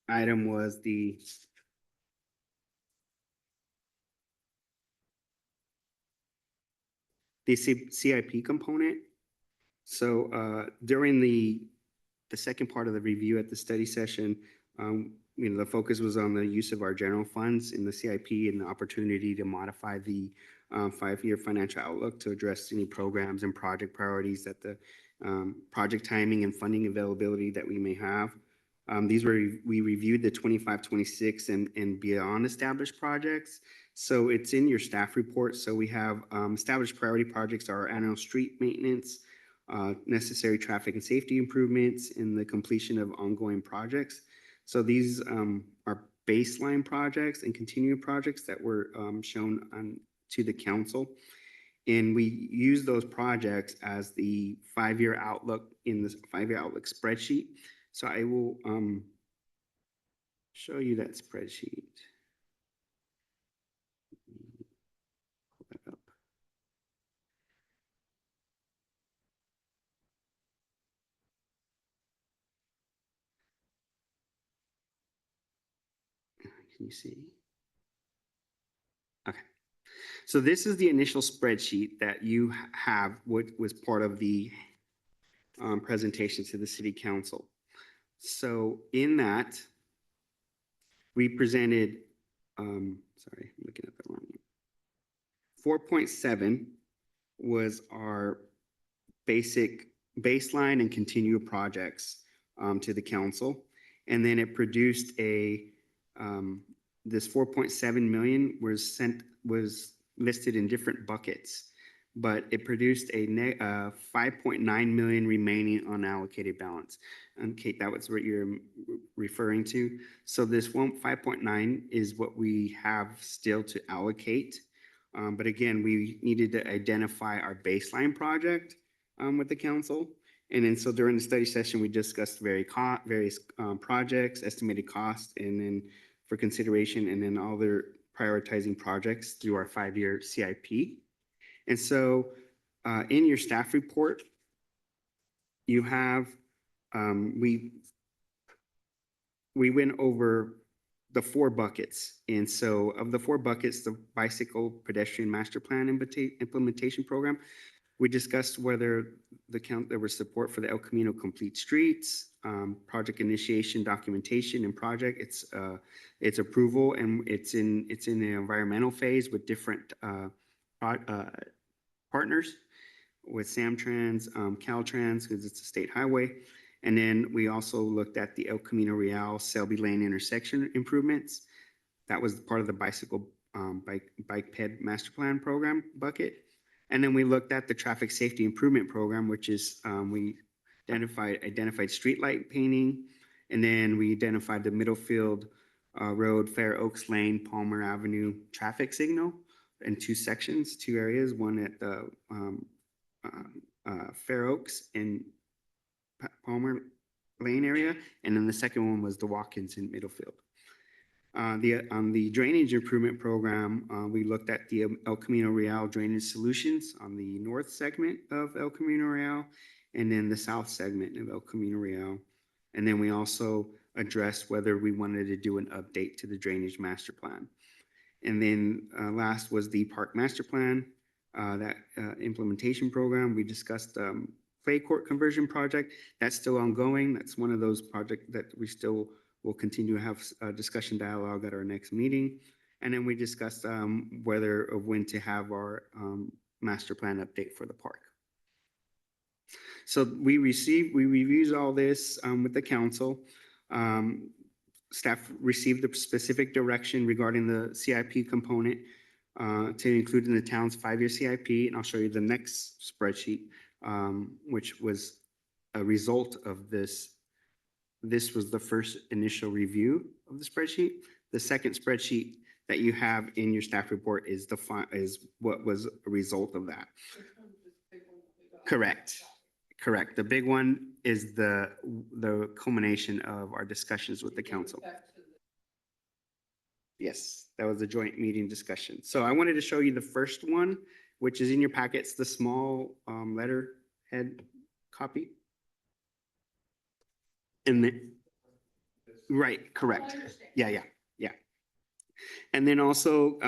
item was the CIP component. So during the second part of the review at the study session, the focus was on the use of our general funds in the CIP and the opportunity to modify the 5-year financial outlook to address any programs and project priorities that the project timing and funding availability that we may have. We reviewed the 25-26 and beyond established projects. So it's in your staff report. So we have established priority projects are annual street maintenance, necessary traffic and safety improvements, in the completion of ongoing projects. So these are baseline projects and continuing projects that were shown to the council. And we use those projects as the 5-year outlook in the 5-year outlook spreadsheet. So I will show you that spreadsheet. Pull that up. Can you see? Okay. So this is the initial spreadsheet that you have, what was part of the presentation to the city council. So in that, we presented, sorry, I'm looking at the wrong one. 4.7 was our baseline and continue projects to the council. And then it produced this 4.7 million was listed in different buckets, but it produced a 5.9 million remaining unallocated balance. And Kate, that was what you're referring to. So this 5.9 is what we have still to allocate. But again, we needed to identify our baseline project with the council. And then so during the study session, we discussed various projects, estimated cost, and then for consideration, and then all their prioritizing projects through our 5-year CIP. And so in your staff report, you have, we went over the 4 buckets. And so of the 4 buckets, the bicycle pedestrian master plan implementation program, we discussed whether there was support for the El Camino Complete Streets, project initiation, documentation, and project. It's approval, and it's in the environmental phase with different partners, with Samtrans, Caltrans, because it's a state highway. And then we also looked at the El Camino Real Selby Lane intersection improvements. That was part of the bicycle bike ped master plan program bucket. And then we looked at the traffic safety improvement program, which is we identified street light painting, and then we identified the Middlefield Road, Fair Oaks Lane, Palmer Avenue traffic signal in 2 sections, 2 areas, one at the Fair Oaks and Palmer Lane area, and then the second one was the Watkins in Middlefield. On the drainage improvement program, we looked at the El Camino Real drainage solutions on the north segment of El Camino Real, and then the south segment of El Camino Real. And then we also addressed whether we wanted to do an update to the drainage master plan. And then last was the park master plan, that implementation program. We discussed clay court conversion project. That's still ongoing. That's one of those projects that we still will continue to have a discussion dialogue at our next meeting. And then we discussed whether or when to have our master plan update for the park. So we reviewed all this with the council. staff received the specific direction regarding the CIP component to include in the town's 5-year CIP, and I'll show you the next spreadsheet, which was a result of this. This was the first initial review of the spreadsheet. The second spreadsheet that you have in your staff report is is what was a result of that. Correct. Correct. The big one is the culmination of our discussions with the council. Yes, that was a joint meeting discussion. So I wanted to show you the first one, which is in your packets, the small letterhead copy. And then, right, correct. Yeah. And then also,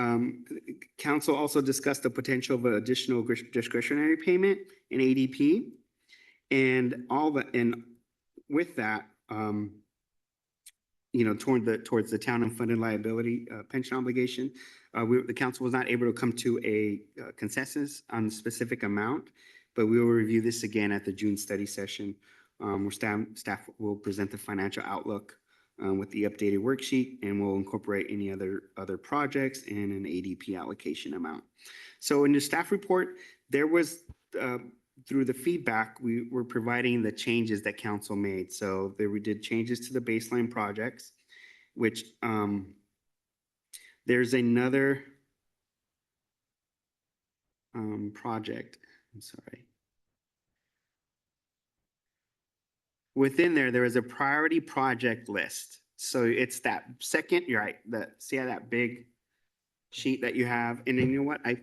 council also discussed the potential of additional discretionary payment in ADP. And with that, towards the town unfunded liability pension obligation, the council was not able to come to a consensus on the specific amount, but we will review this again at the June study session, where staff will present the financial outlook with the updated worksheet, and we'll incorporate any other projects and an ADP allocation amount. So in the staff report, there was through the feedback, we were providing the changes that council made. So we did changes to the baseline projects, which there's another project. I'm sorry. Within there is a priority project list. So it's that second, you're right, see how that big sheet that you have? And then you know what? I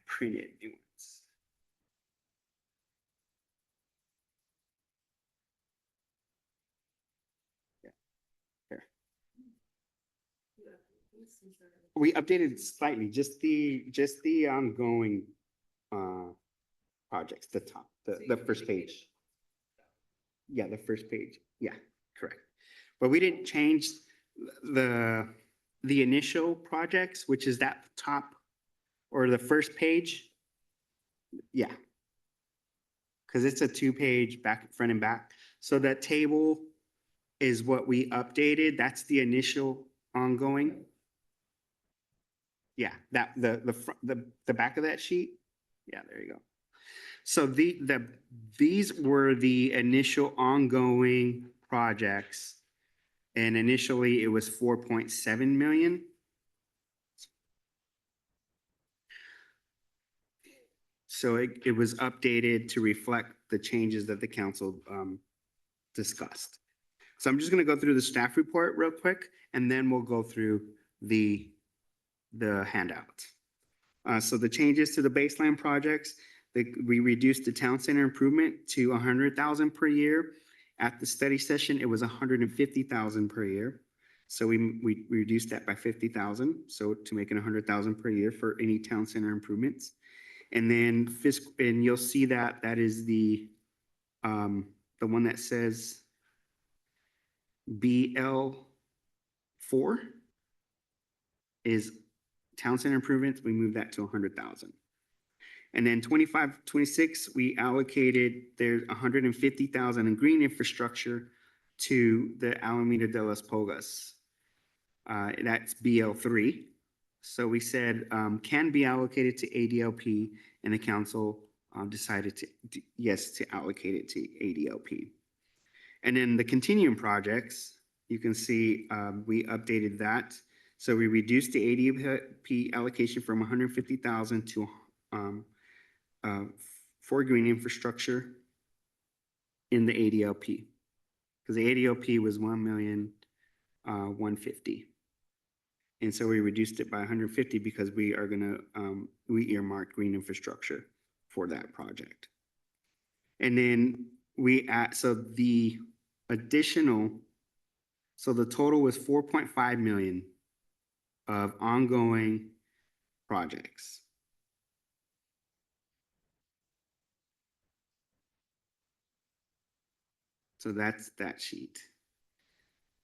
printed new ones. Yeah. Here. We updated it slightly, just the ongoing projects, the top, the first page. Yeah, the first page. Yeah, correct. But we didn't change the initial projects, which is that top or the first page. Yeah. Because it's a 2-page front and back. So that table is what we updated. That's the initial ongoing. Yeah, that the back of that sheet. Yeah, there you go. So these were the initial ongoing projects, and initially it was 4.7 million. So it was updated to reflect the changes that the council discussed. So I'm just going to go through the staff report real quick, and then we'll go through the handout. So the changes to the baseline projects, we reduced the town center improvement to 100,000 per year. At the study session, it was 150,000 per year. So we reduced that by 50,000. So to make it 100,000 per year for any town center improvements. And then and you'll see that is the one that says BL4 is town center improvements. We moved that to 100,000. And then 25-26, we allocated there's 150,000 in green infrastructure to the Alameda de las Pogas. That's BL3. So we said can be allocated to ADLP, and the council decided to allocate it to ADLP. And then the continuing projects, you can see we updated that. So we reduced the ADLP allocation from 150,000 to for green infrastructure in the ADLP, because the ADLP was 1,150,000. And so we reduced it by 150 because we are going to, we earmarked green infrastructure for that project. And then so the additional, so the total was 4.5 million of ongoing projects. So that's that sheet.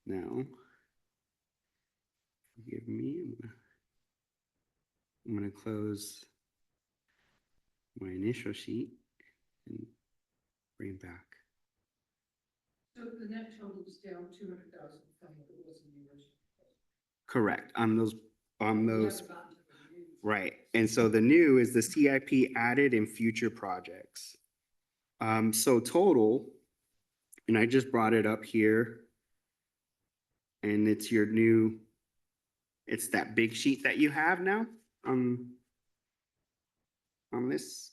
Now, forgive me, I'm gonna close my initial sheet and bring back. So the net total is down 200,000 from what it was in the original. Correct, on those, We on haven't those, gotten to the new. right. And so the new is the CIP added in future projects. So total, and I just brought it up here. And it's your new, it's that big sheet that you have now on this.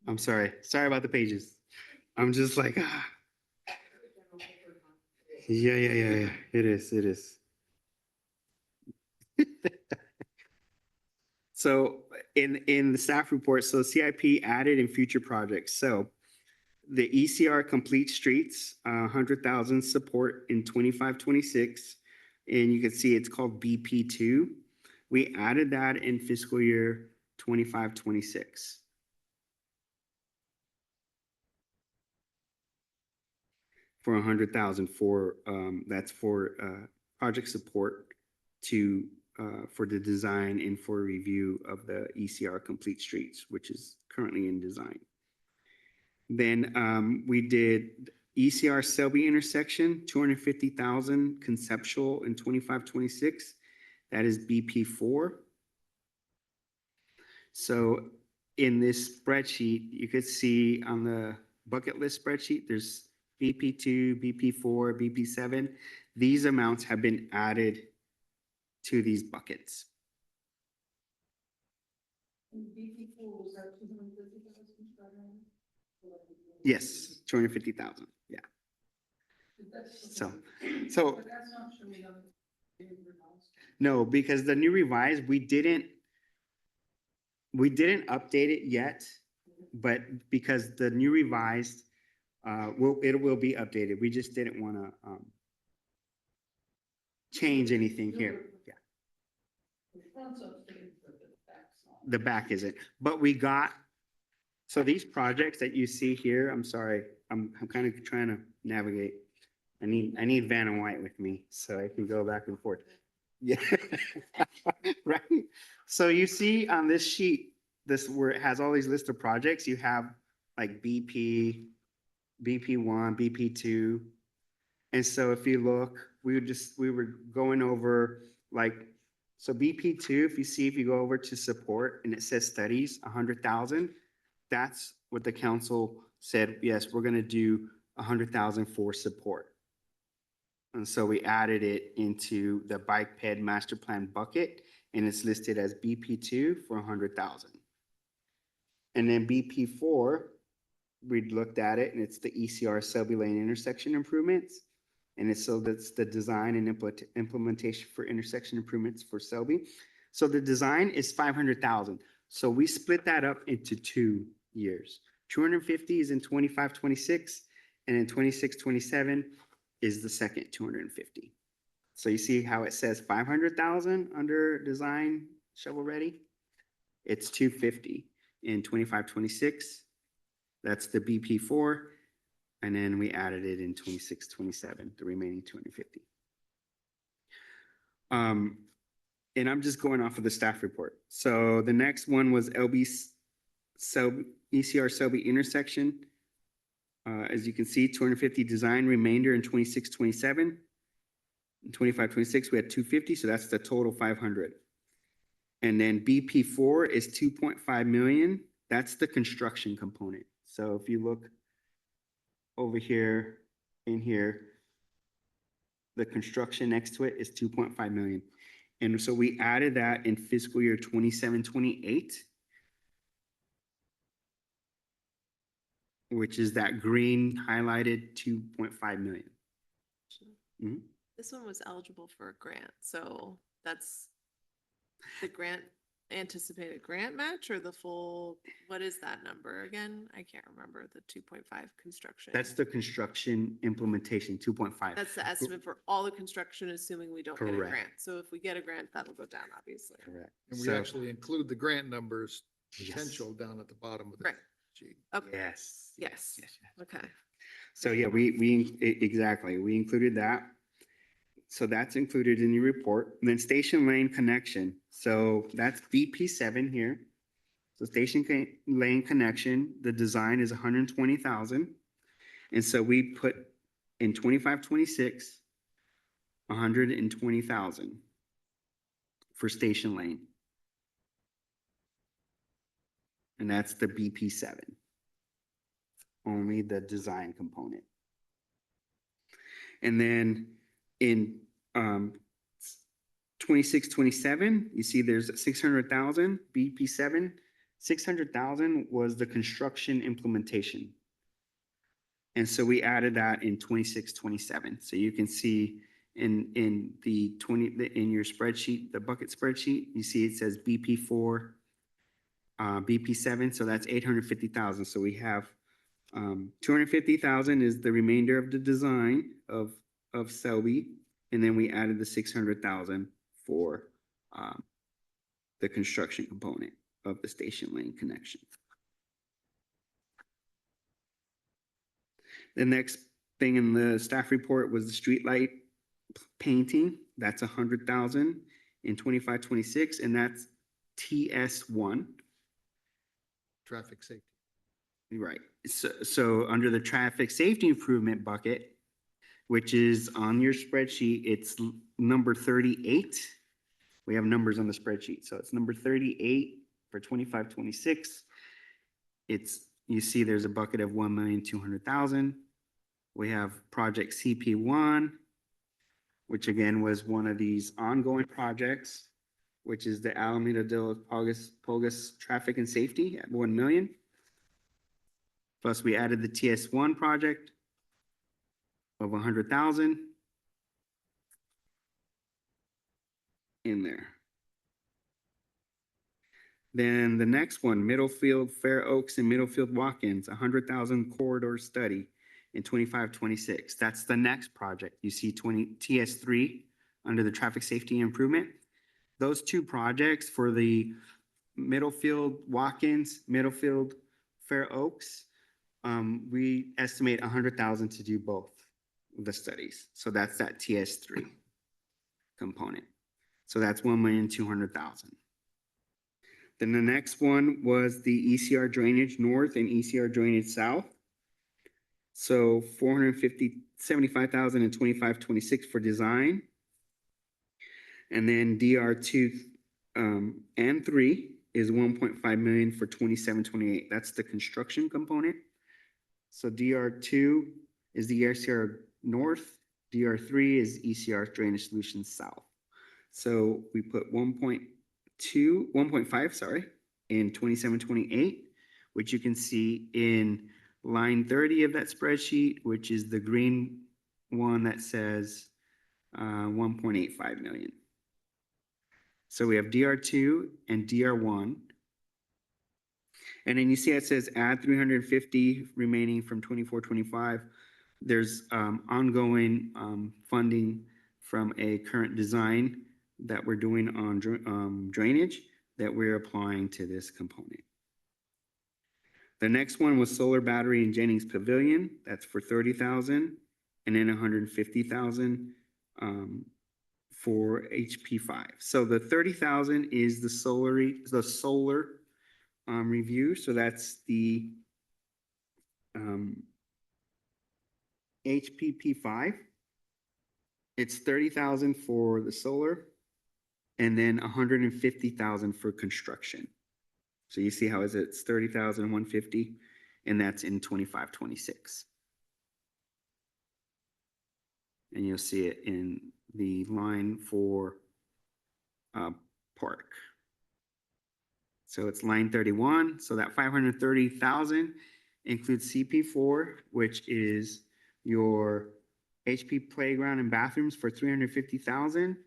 I'm sorry about the pages. I'm just like, ah. Yeah. It is. So in the staff report, so CIP added in future projects. So the ECR complete streets, 100,000 support in 25-26, and you can see it's called BP2. We added that in fiscal year 25-26. For 100,000 for, that's for, project support to, for the design and for review of the ECR complete streets, which is currently in design. Then, we did ECR Selby intersection, 250,000 conceptual in 25-26. That is BP4. So in this spreadsheet, you could see on the bucket list spreadsheet, there's BP2, BP4, BP7. These amounts have been added to these buckets. BP4 was that 250,000? Yes, 250,000, yeah. So, But that's not showing up. no, because the new revised, we didn't update it yet, but because the new revised, it will be updated. We just didn't want to, change anything here. Yeah. The front's updated, but the back's not. The back isn't, but we got, so these projects that you see here, I'm sorry, I'm kind of trying to navigate. I need Van and White with me so I can go back and forth. Yeah. Right. So you see on this sheet, this where it has all these list of projects, you have like BP, BP1, BP2. And so if you look, we were going over like, so BP2, if you go over to support and it says studies, 100,000, that's what the council said, yes, we're gonna do 100,000 for support. And so we added it into the bike ped master plan bucket and it's listed as BP2 for 100,000. And then BP4, we looked at it and it's the ECR Selby Lane intersection improvements. And it's so that's the design and implementation for intersection improvements for Selby. So the design is 500,000. So we split that up into 2 years. 250 is in 25-26, and in 26-27 is the second 250. So you see how it says 500,000 under design shovel ready? It's 250 in 25-26. That's the BP4. And then we added it in 26-27, the remaining 250. And I'm just going off of the staff report. So the next one was ECR Selby intersection. As you can see, 250 design remainder in 26-27. In 25-26, we had 250, so that's the total 500. And then BP4 is 2.5 million. That's the construction component. So if you look over here, in here, the construction next to it is 2.5 million. And so we added that in fiscal year 27-28, which is that green highlighted 2.5 million. Mhm. This one was eligible for a grant, so that's the grant, anticipated grant match or the full, what is that number again? I can't remember, the 2.5 construction. That's the construction implementation, 2.5. That's the estimate for all the construction, assuming we don't get a Correct. grant. So if we get a grant, that'll go down, obviously. Correct. And we So- actually include the grant numbers Yes. potential down at the bottom of the Right. sheet. Okay, Yes. Yes. Yes. okay. So yeah, exactly, we included that. So that's included in your report. And then station lane connection. So that's BP7 here. So lane connection, the design is 120,000. And so we put in 25-26, 120,000 for Station Lane. And that's the BP7. Only the design component. And then in 26-27, you see there's 600,000 BP7. 600,000 was the construction implementation. And so we added that in 26-27. So you can see in in your spreadsheet, the bucket spreadsheet, you see it says BP4, BP7, so that's 850,000. So we have 250,000 is the remainder of the design of Selby, and then we added the 600,000 for the construction component of the Station Lane connection. The next thing in the staff report was the streetlight painting. That's 100,000 in 25-26, and that's TS1. Traffic safety. Right. So under the traffic safety improvement bucket, which is on your spreadsheet, it's number 38. We have numbers on the spreadsheet. So it's number 38 for 25-26. You see there's a bucket of 1,200,000. We have project CP1, which again was one of these ongoing projects, which is the Alameda de los Pulgas traffic and safety at 1 million. Plus we added the TS1 project of 100,000 in there. Then the next one, Middlefield, Fair Oaks and Middlefield walk-ins, 100,000 corridor study in 25-26. That's the next project. You see TS3 under the traffic safety improvement. Those two projects for the Middlefield walk-ins, Middlefield, Fair Oaks, we estimate 100,000 to do both of the studies. So that's that TS3 component. So that's 1,200,000. Then the next one was the ECR drainage north and ECR drainage south. So 75,000 in 25-26 for design. And then DR2 and 3 is 1.5 million for 27-28. That's the construction component. So DR2 is the ECR north, DR3 is ECR drainage solutions south. So we put 1.5, sorry, in 27-28, which you can see in line 30 of that spreadsheet, which is the green one that says 1.85 million. So we have DR2 and DR1. And then you see it says add 350 remaining from 24-25. There's ongoing funding from a current design that we're doing on drainage that we're applying to this component. The next one was solar battery in Jennings Pavilion. That's for 30,000, and then 150,000 for HP5. So the 30,000 is the solar review. So that's the HPP5. It's 30,000 for the solar, and then 150,000 for construction. So you see how it's 30,000 and 150, and that's in 25-26. And you'll see it in the line for park. So it's line 31. So that 530,000 includes CP4, which is your HP playground and bathrooms for 350,000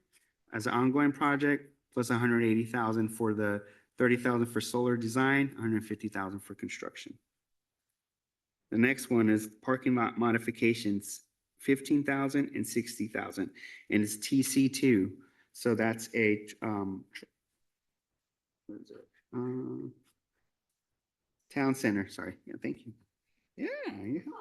as an ongoing project, plus 180,000 for the 30,000 for solar design, 150,000 for construction. The next one is parking lot modifications, 15,000 and 60,000, and it's TC2. So that's a what is it? Town center. Sorry. Yeah, thank you. Yeah,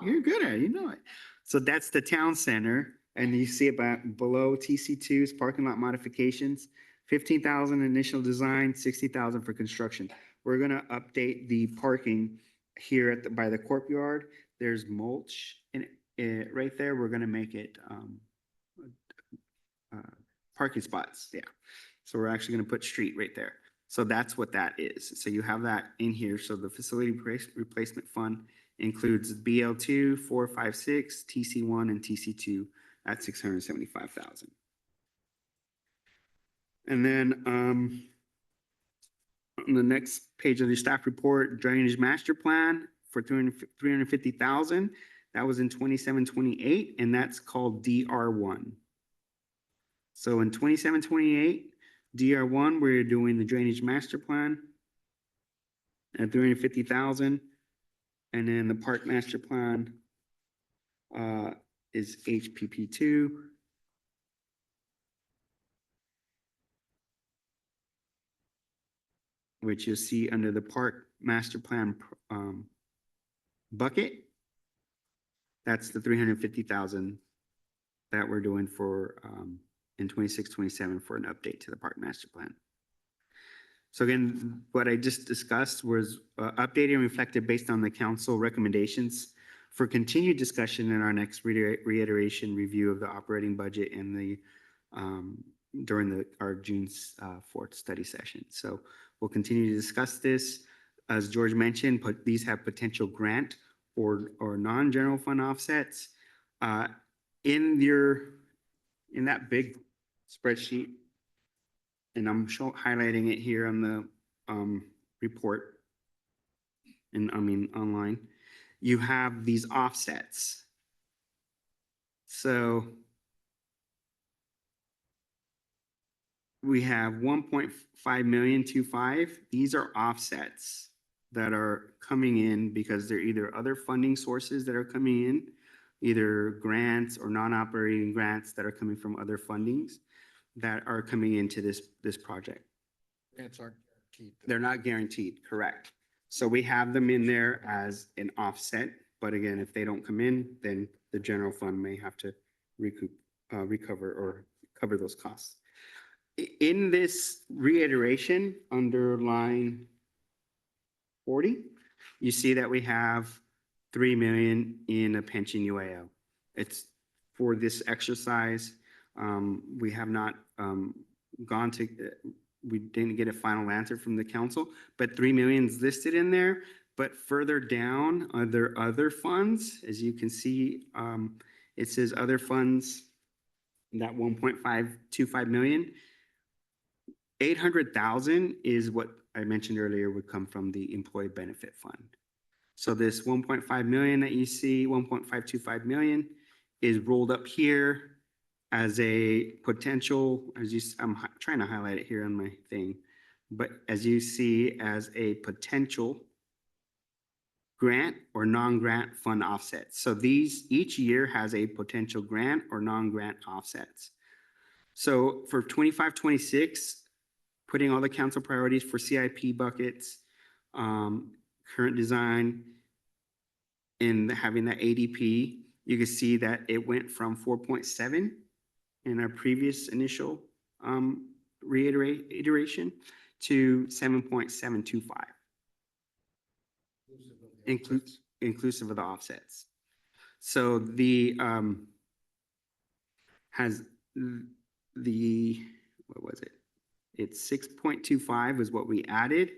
you're good at it. You know it. So that's the town center, and you see it below TC2's parking lot modifications. 15,000 initial design, 60,000 for construction. We're gonna update the parking here by the courtyard. there's mulch in it, right there. We're gonna make it, parking spots, yeah. So we're actually gonna put street right there. So that's what that is. So you have that in here. So the facility replacement fund includes BL2, 456, TC1, and TC2 at 675,000. And then, on the next page of the staff report, drainage master plan for 350,000. That was in 27-28, and that's called DR1. So in 27-28, DR1, we're doing the drainage master plan at 350,000. And then the park master plan is HPP2. Which you'll see under the park master plan bucket. That's the 350,000 that we're doing for in 26-27 for an update to the park master plan. So again, what I just discussed was updated and reflected based on the council recommendations for continued discussion in our next reiteration review of the operating budget and the during our June 4th study session. So we'll continue to discuss this. As George mentioned, but these have potential grant or non-general fund offsets. In that big spreadsheet, and I'm highlighting it here on the report, and I mean online, you have these offsets. So we have 1.5 million 25. These are offsets that are coming in because they're either other funding sources that are coming in, either grants or non-operating grants that are coming from other fundings that are coming into this project. Grants aren't guaranteed. They're not guaranteed, correct. So we have them in there as an offset, but again, if they don't come in, then the general fund may have to recover or cover those costs. In this reiteration under line 40, you see that we have 3 million in a pension UAO. It's for this exercise. We have not we didn't get a final answer from the council, but 3 million is listed in there. But further down are there other funds. As you can see, it says other funds, that 1.525 million. 800,000 is what I mentioned earlier would come from the employee benefit fund. So this 1.5 million that you see, 1.525 million is rolled up here as a potential, I'm trying to highlight it here on my thing, but as you see as a potential grant or non-grant fund offsets. So these each year has a potential grant or non-grant offsets. So for 25-26, putting all the council priorities for CIP buckets, current design, and having that ADP, you can see that it went from 4.7 in our previous initial iteration to 7.725. Inclusive of the offsets. So the what was it? It's 6.25 is what we added.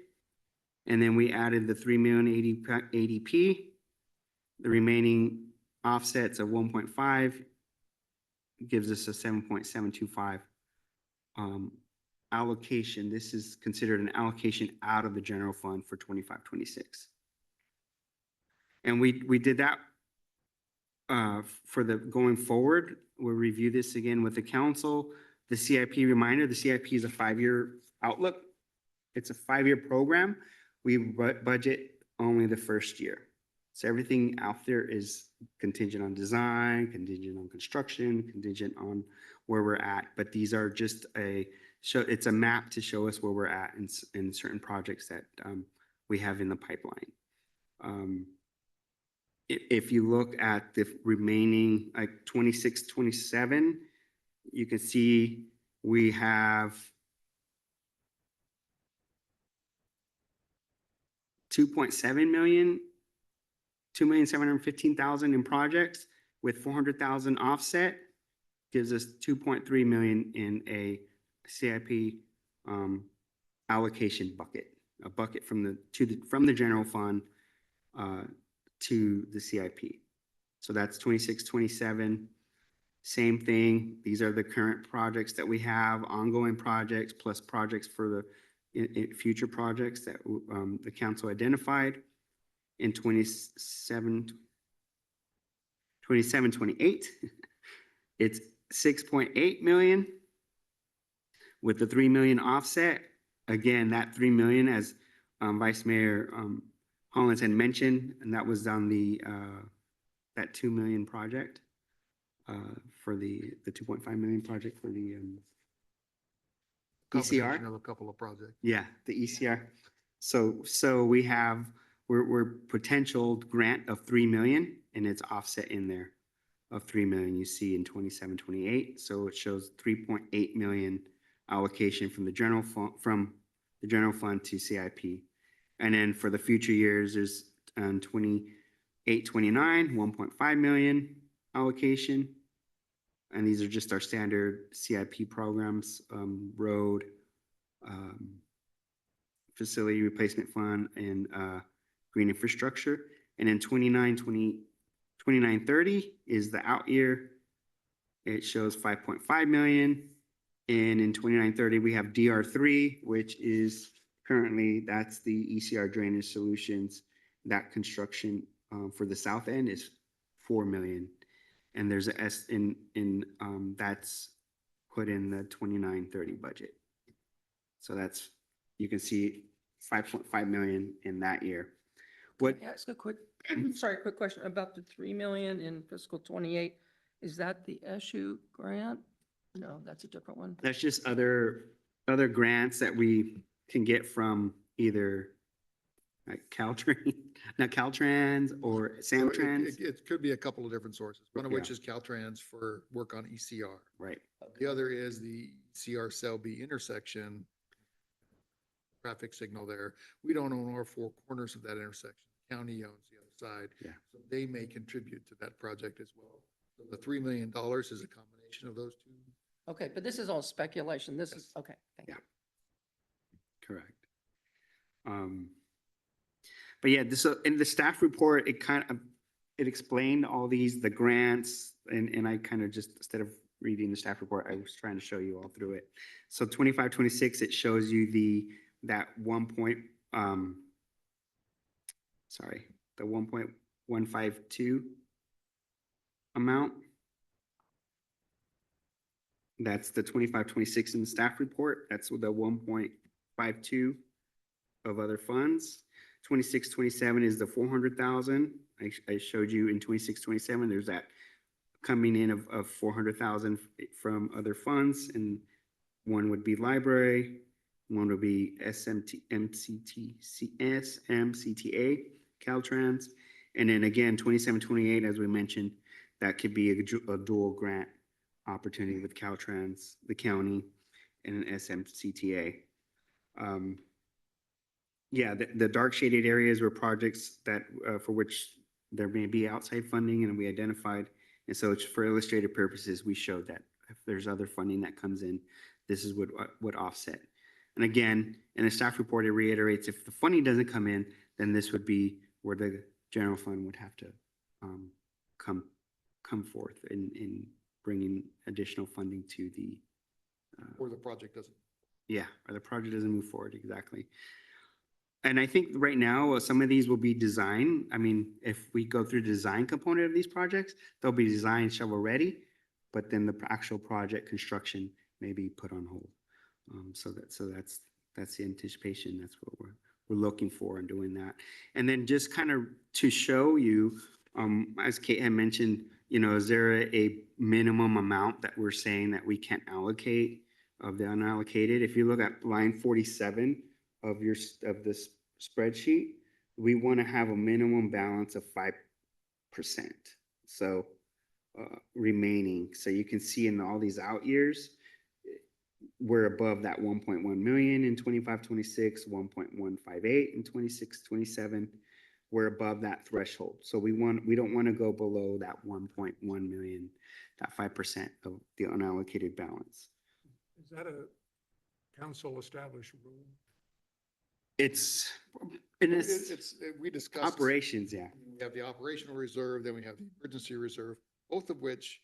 And then we added the 3 million ADP. The remaining offsets of 1.5 gives us a 7.725 allocation. This is considered an allocation out of the general fund for 25-26. And we did that for the going forward. We'll review this again with the council. The CIP reminder, the CIP is a 5-year outlook. It's a 5-year program. We budget only the first year. So everything out there is contingent on design, contingent on construction, contingent on where we're at. But these are just it's a map to show us where we're at in certain projects that we have in the pipeline. If you look at the remaining like 26-27, you can see we have 2.7 million 2,715,000 in projects with 400,000 offset gives us 2.3 million in a CIP allocation bucket, a bucket from the general fund to the CIP. So that's 26, 27. Same thing. These are the current projects that we have, ongoing projects plus projects for the future projects that the council identified in 27, 28. It's 6.8 million with the 3 million offset. Again, that 3 million, as Vice Mayor Hollins had mentioned, and that was on the that 2 million project for the 2.5 million project for the Combination ECR. of a couple of projects. Yeah, the ECR. So we have, we're potential grant of 3 million and it's offset in there of 3 million you see in 27, 28. So it shows 3.8 million allocation from the general fund to CIP. And then for the future years, there's 28, 29, 1.5 million allocation. And these are just our standard CIP programs, road, facility replacement fund, and green infrastructure. And then 29, 30 is the out year. It shows 5.5 million. And in 29, 30, we have DR3, which is currently, that's the ECR drainage solutions. That construction for the south end is 4 million. And there's a S in that's put in the 29, 30 budget. So that's, you can see 5.5 million in that year. What, Can I ask a quick, quick question about the 3 million in fiscal 28? Is that the SU grant? No, that's a different one. that's just other grants that we can get from either like Caltrans, not Caltrans or So Samtrans. it could be a couple of different sources, one of Yeah. which is Caltrans for work on ECR. Right. The other is the ECR Cell B intersection traffic signal there. We don't own all four corners of that intersection. The county owns the other side. Yeah. So they may contribute to that project as well. So the $3 million is a combination of those two. Okay, but this is all speculation. This is, okay, thank you. Correct. But yeah, this in the staff report, it it explained all the grants, and I kind of just, instead of reading the staff report, I was trying to show you all through it. So 25, 26, it shows you the 1.152 amount. That's the 25, 26 in the staff report. That's the 1.52 of other funds. 26, 27 is the 400,000. I showed you in 26, 27, there's that coming in of 400,000 from other funds, and one would be library, one would be MCTA, Caltrans, and then again, 27, 28, as we mentioned, that could be a dual grant opportunity with Caltrans, the county, and an SMCTA. Yeah, the dark shaded areas were projects that for which there may be outside funding, and we identified. And so it's for illustrative purposes, we showed that if there's other funding that comes in, this is what would offset. And again, in the staff report, it reiterates if the funding doesn't come in, then this would be where the general fund would have to come forth in bringing additional funding to the. Or the project doesn't. Yeah, or the project doesn't move forward, exactly. And I think right now, some of these will be design. I mean, if we go through the design component of these projects, they'll be design shovel ready, but then the actual project construction may be put on hold. So that's the anticipation. That's what we're looking for in doing that. And then just kind of to show you, as Kate had mentioned, is there a minimum amount that we're saying that we can't allocate of the unallocated? If you look at line 47 of this spreadsheet, we want to have a minimum balance of 5%. So remaining. So you can see in all these out years, we're above that 1.1 million in 25, 26, 1.158 in 26, 27, we're above that threshold. So we don't want to go below that 1.1 million, that 5% of the unallocated balance. Is that a council established rule? It's, in its We discussed. operations, yeah. We have the operational reserve, then we have the emergency reserve, both of which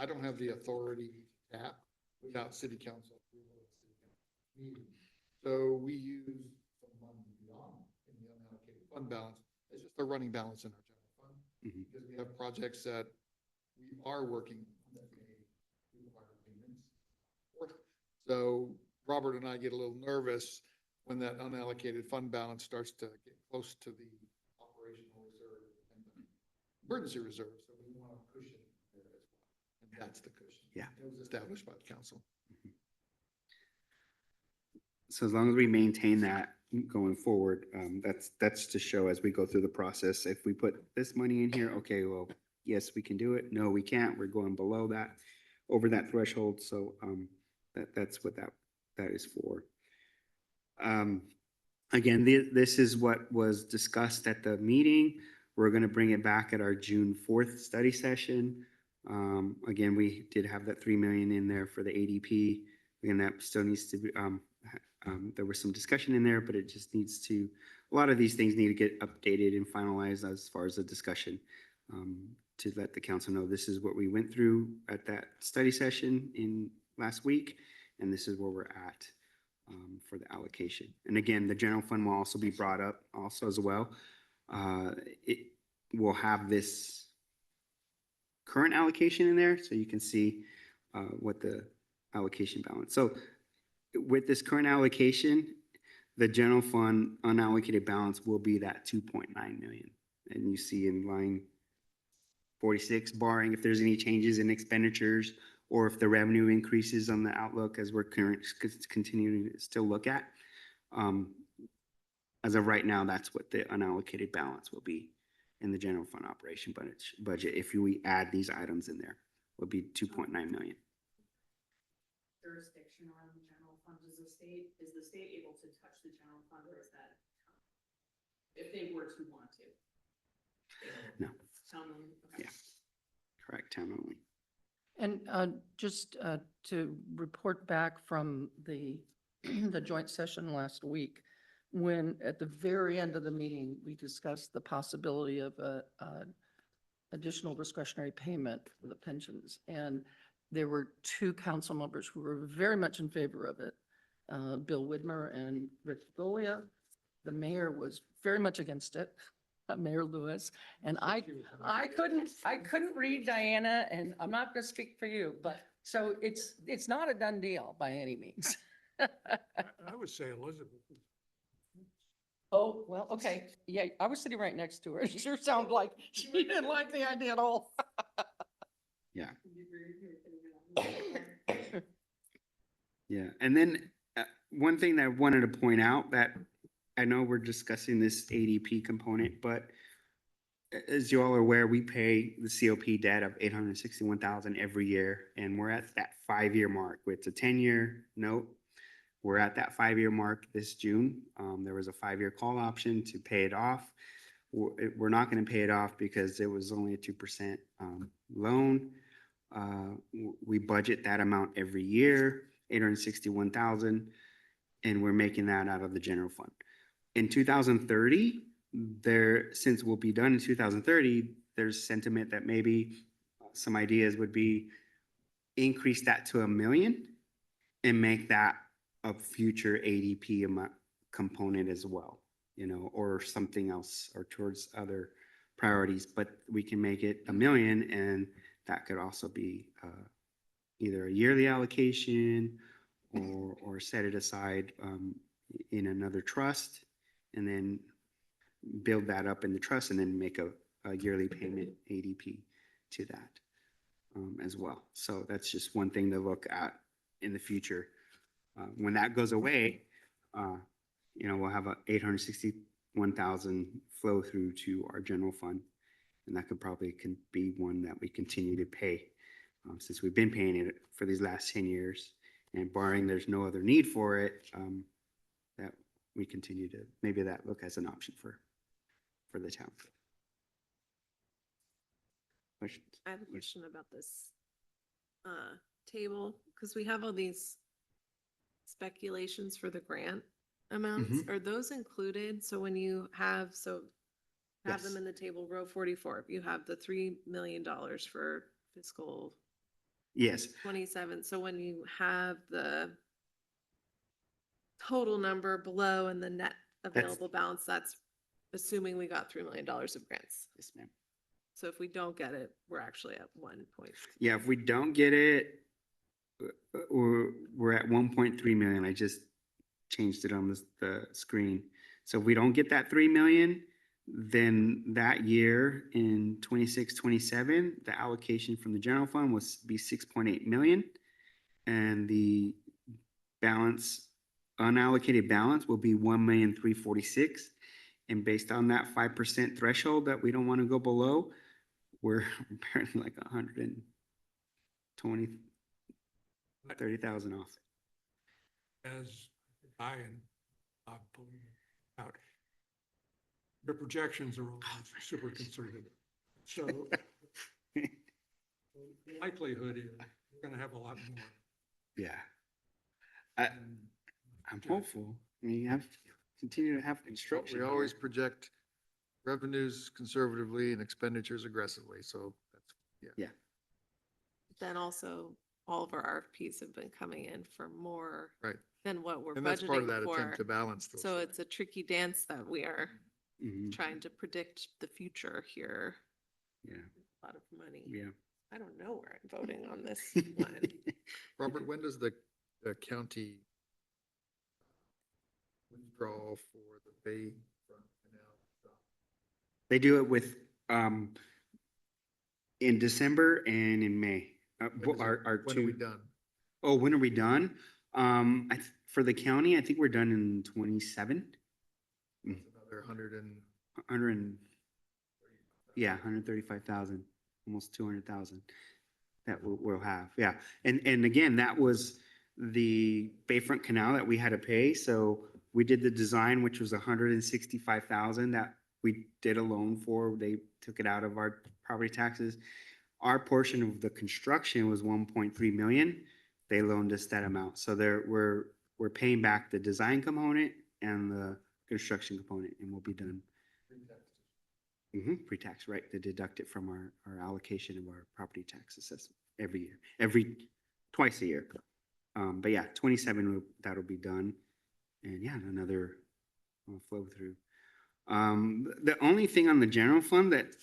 I don't have the authority to tap without city council approval at city council meeting. So we use some money beyond in the unallocated fund balance. It's just a running balance in our general fund. Mhm. Because we have projects that we are working on that may require payments. So Robert and I get a little nervous when that unallocated fund balance starts to get close to the operational reserve and the emergency reserve. So we want a cushion there as well. And that's the cushion. Yeah. It was established by the council. So as long as we maintain that going forward, that's to show as we go through the process. If we put this money in here, okay, well, yes, we can do it. No, we can't. We're going below that, over that threshold. So that's what that is for. Again, this is what was discussed at the meeting. We're going to bring it back at our June 4th study session. Again, we did have that 3 million in there for the ADP. Again, that still needs to be, there was some discussion in there, but it just needs to, a lot of these things need to get updated and finalized as far as the discussion, to let the council know this is what we went through at that study session in last week, and this is where we're at for the allocation. And again, the general fund will also be brought up also as well. It will have this current allocation in there, so you can see what the allocation balance. So with this current allocation, the general fund unallocated balance will be that 2.9 million. And you see in line 46, barring if there's any changes in expenditures or if the revenue increases on the outlook as we're continuing to still look at. As of right now, that's what the unallocated balance will be in the general fund operation budget. If we add these items in there, would be 2.9 million. Jurisdiction around the general fund, is the state able to touch the general fund, or is that if they were to want to? No. Town only? Okay. Yeah. Correct, town only. And just to report back from the, the joint session last week, when at the very end of the meeting, we discussed the possibility of a additional discretionary payment for the pensions. And there were two council members who were very much in favor of it, Bill Widmer and Rick Golia. The mayor was very much against it, Mayor Lewis. And I couldn't read Diana, and I'm not going to speak for you, but so it's not a done deal by any means. I would say Elizabeth. Oh, well, okay. Yeah, I was sitting right next to her. It sure sounded like she didn't like the idea at all. Yeah. Yeah. And then one thing that I wanted to point out that I know we're discussing this ADP component, but as you all are aware, we pay the COP debt of 861,000 every year, and we're at that 5-year mark. It's a 10-year note. We're at that 5-year mark this June. There was a 5-year call option to pay it off. We're not going to pay it off because it was only a 2% loan. We budget that amount every year, 861,000, and we're making that out of the general fund. In 2030, since we'll be done in 2030, there's sentiment that maybe some ideas would be increase that to 1 million and make that a future ADP component as well, or something else, or towards other priorities. But we can make it 1 million, and that could also be either a yearly allocation or set it aside in another trust, and then build that up in the trust, and then make a yearly payment ADP to that as well. So that's just one thing to look at in the future. When that goes away, we'll have a 861,000 flow through to our general fund, and that could probably be one that we continue to pay since we've been paying it for these last 10 years, and barring there's no other need for it, that we continue to maybe that look as an option for for the town. Questions? I have a question about this table, because we have all these speculations for the grant amounts. Are those included? So when you have, have them Yes. in the table, row 44, you have the $3 million for fiscal Yes, 27. So when you have the total number below and the net available balance, that's assuming we got $3 million of grants. yes, ma'am. So if we don't get it, we're actually at 1 point. Yeah, if we don't get it, we're at 1.3 million. I just changed it on the screen. So if we don't get that 3 million, then that year in 26, 27, the allocation from the general fund was be 6.8 million. And the balance, unallocated balance will be 1,346,000. And based on that 5% threshold that we don't want to go below, we're apparently like 120, 30,000 off. As I and pulling out, the projections are all super conservative. So the likelihood is we're gonna have a lot more. Yeah, than I'm projected. hopeful. I mean, you have continue to have construction. We always here. project revenues conservatively and expenditures aggressively, so that's, Then also, all of our RFPs have been coming in for more right. than what we're And that's part of that budgeting attempt to for. balance those. So things. it's a tricky dance that we are Mhm. trying to predict the future here. Yeah, A lot of money. yeah. I don't know where I'm voting on this one. Robert, when does the county withdraw for the Bayfront Canal stop? They do it with in December and in May. When is it- Our when are we two. done? Oh, when are we done? For the county, I think we're done in 27. That's another 100 and 100 and, yeah, 135,000, almost 200,000 that we'll have. Yeah. And again, that was the Bayfront Canal that we had to pay. So we did the design, which was 165,000 that we did a loan for. They took it out of our property taxes. Our portion of the construction was 1.3 million. They loaned us that amount. So we're paying back the design component and the construction component, and we'll be done. Pre-tax, right? They deduct it from our allocation of our property tax assessment every year, twice a year. But yeah, 27, that'll be done. And yeah, another flow through. The only thing on the general fund that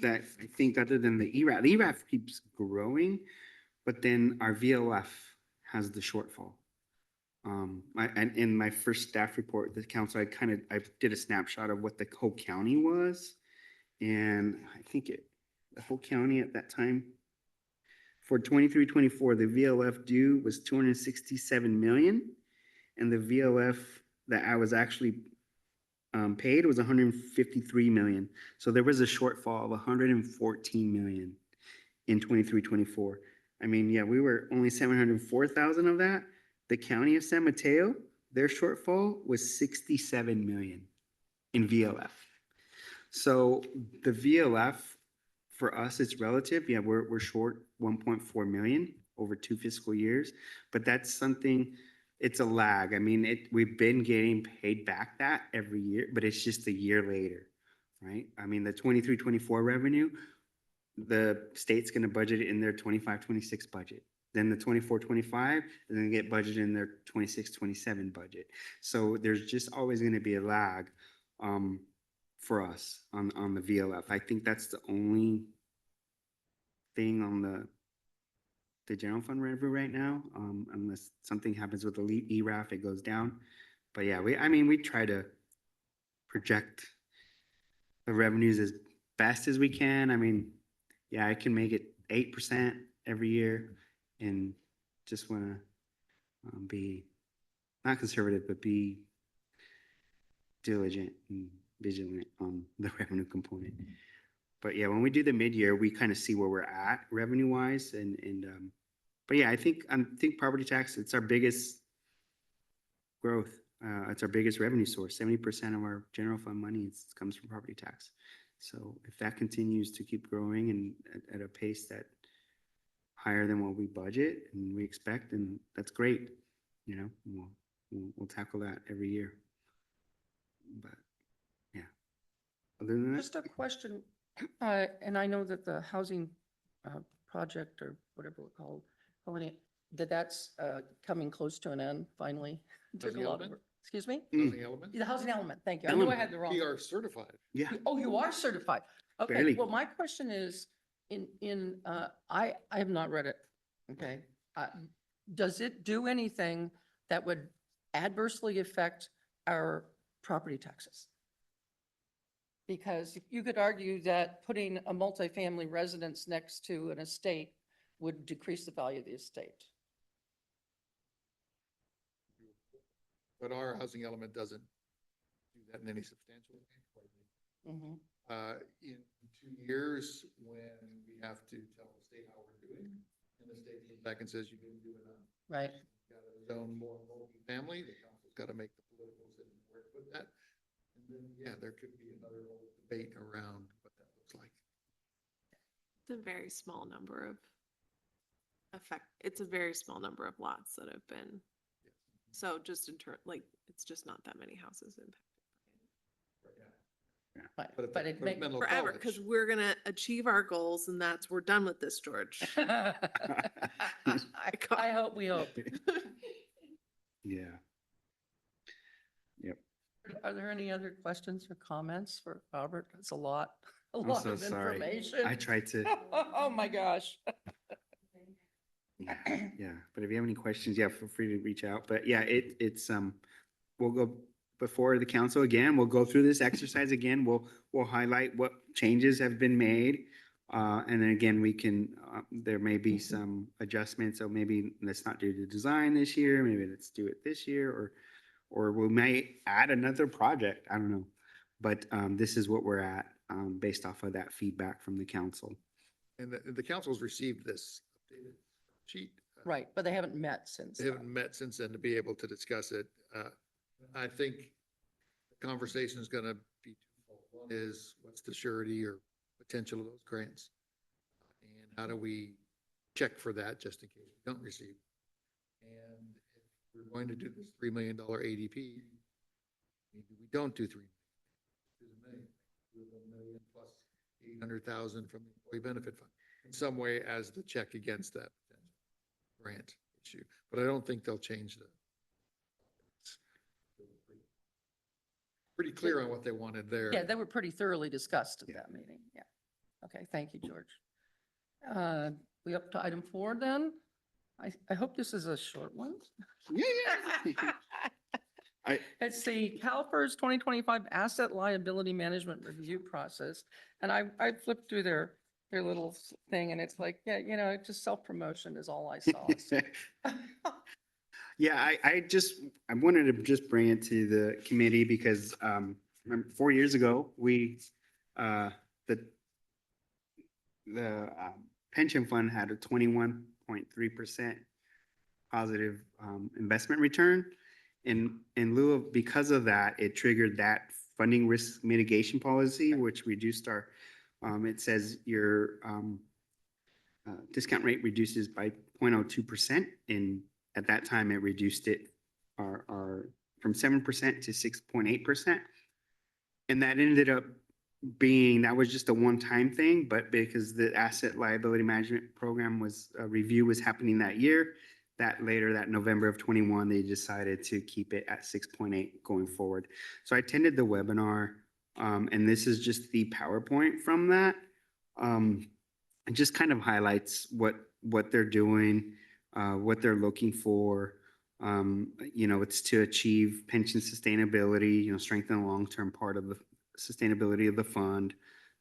I think other than the ERAF keeps growing, but then our VLF has the shortfall. And in my first staff report, the council, I did a snapshot of what the whole county was. And I think the whole county at that time for 23-24, the VLF due was 267 million. And the VLF that I was actually paid was 153 million. So there was a shortfall of 114 million in 23-24. I mean, yeah, we were only 704,000 of that. The county of San Mateo, their shortfall was 67 million in VLF. So the VLF for us, it's relative. Yeah, we're short 1.4 million over 2 fiscal years, but that's something. It's a lag. I mean, we've been getting paid back that every year, but it's just a year later, right? I mean, the 23-24 revenue, the state's going to budget it in their 25-26 budget. Then the 24-25 is going to get budgeted in their 26-27 budget. So there's just always going to be a lag for us on the VLF. I think that's the only thing on the general fund revenue right now, unless something happens with the ERAF, it goes down. But yeah, we try to project the revenues as best as we can. I mean, yeah, I can make it 8% every year, and just want to be not conservative, but be diligent and vigilant on the revenue component. But yeah, when we do the mid-year, we kind of see where we're at revenue-wise, but yeah, I think property tax, it's our biggest growth. It's our biggest revenue source. 70% of our general fund money comes from property tax. So if that continues to keep growing and at a pace that higher than what we budget and we expect, and that's great. You know, we'll tackle that every year. But yeah, other than that, Just a question, and I know that the housing project or whatever we're calling it, that's coming close to an end finally. Took Housing a lot of element? work. Excuse me? Housing element? The housing element, thank you. I knew I had the wrong. We are certified. yeah, Oh, you are certified? Okay, Barely. well, my question is, I have not read it, okay? Does it do anything that would adversely affect our property taxes? Because you could argue that putting a multifamily residence next to an estate would decrease the value of the estate. But our housing element doesn't do that in any substantial way. Mhm. In 2 years, when we have to tell the state how we're doing, and the state comes back and says you didn't do enough, Right, got to zone more multi-family, the council's got to make the political decision where to put that. And then, yeah, there could be another whole debate around what that looks like. It's a very small number of it's a very small number of lots that have been, so just in turn, like, it's just not that many houses impacted. right, But but it may. mental Forever, college- because we're gonna achieve our goals and we're done with this, George. I hope, we hope. yeah. Yep. Are there any other questions or comments for Robert? It's a lot I'm of so sorry. information. I tried to. Oh, my gosh. Yeah, but if you have any questions, yeah, feel free to reach out. But yeah, it's we'll go before the council again. We'll go through this exercise again. We'll highlight what changes have been made. And then again, we can, there may be some adjustments. So maybe let's not do the design this year. Maybe let's do it this year, or we may add another project. I don't know. But this is what we're at based off of that feedback from the council. And the council's received this updated sheet. Right, but they haven't met since. They haven't met since then to be able to discuss it. I think the conversation is gonna be twofold. One is, what's the surety or potential of those grants? And how do we check for that just in case we don't receive? And if we're going to do this $3 million ADP, maybe we don't do 3 million. Do $1 million plus 800,000 from the employee benefit fund in some way as the check against that potential grant issue. But I don't think they'll change the. Pretty clear on what they wanted there. Yeah, they were pretty thoroughly discussed at that meeting. Yeah. Okay, thank you, George. We up to item 4 then? I hope this is a short one. Yeah. It's the CalPERS 2025 Asset Liability Management Review Process. And I flipped through their little thing and it's like, yeah, it's just self-promotion is all I saw. Yeah, I wanted to just bring it to the committee because remember 4 years ago, the pension fund had a 21.3% positive investment return. In lieu of, because of that, it triggered that funding risk mitigation policy, which reduced our, it says your discount rate reduces by 0.02%. And at that time, it reduced it from 7% to 6.8%. And that ended up being, that was just a one-time thing, but because the asset liability management program review was happening that year, that November of 21, they decided to keep it at 6.8 going forward. So I attended the webinar, and this is just the PowerPoint from that. It just kind of highlights what they're doing, what they're looking for. It's to achieve pension sustainability, strengthen the long-term part of the sustainability of the fund,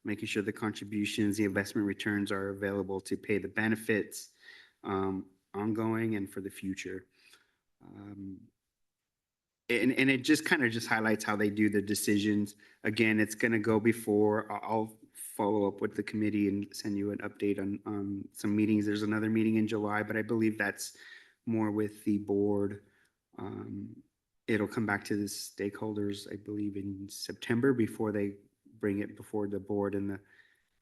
making sure the contributions, the investment returns are available to pay the benefits ongoing and for the future. And it just kind of just highlights how they do the decisions. Again, it's going to go before, I'll follow up with the committee and send you an update on some meetings. There's another meeting in July, but I believe that's more with the board it'll come back to the stakeholders, I believe, in September before they bring it before the board and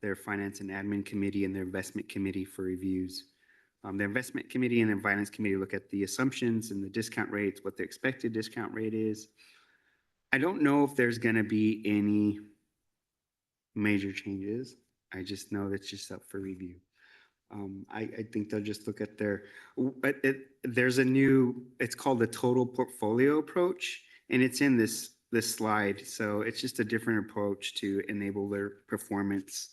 their finance and admin committee and their investment committee for reviews. The investment committee and the finance committee look at the assumptions and the discount rates, what the expected discount rate is. I don't know if there's going to be any major changes. I just know that's just up for review. I think they'll just look at but there's a new, it's called the total portfolio approach, and it's in this slide. So it's just a different approach to enable their performance,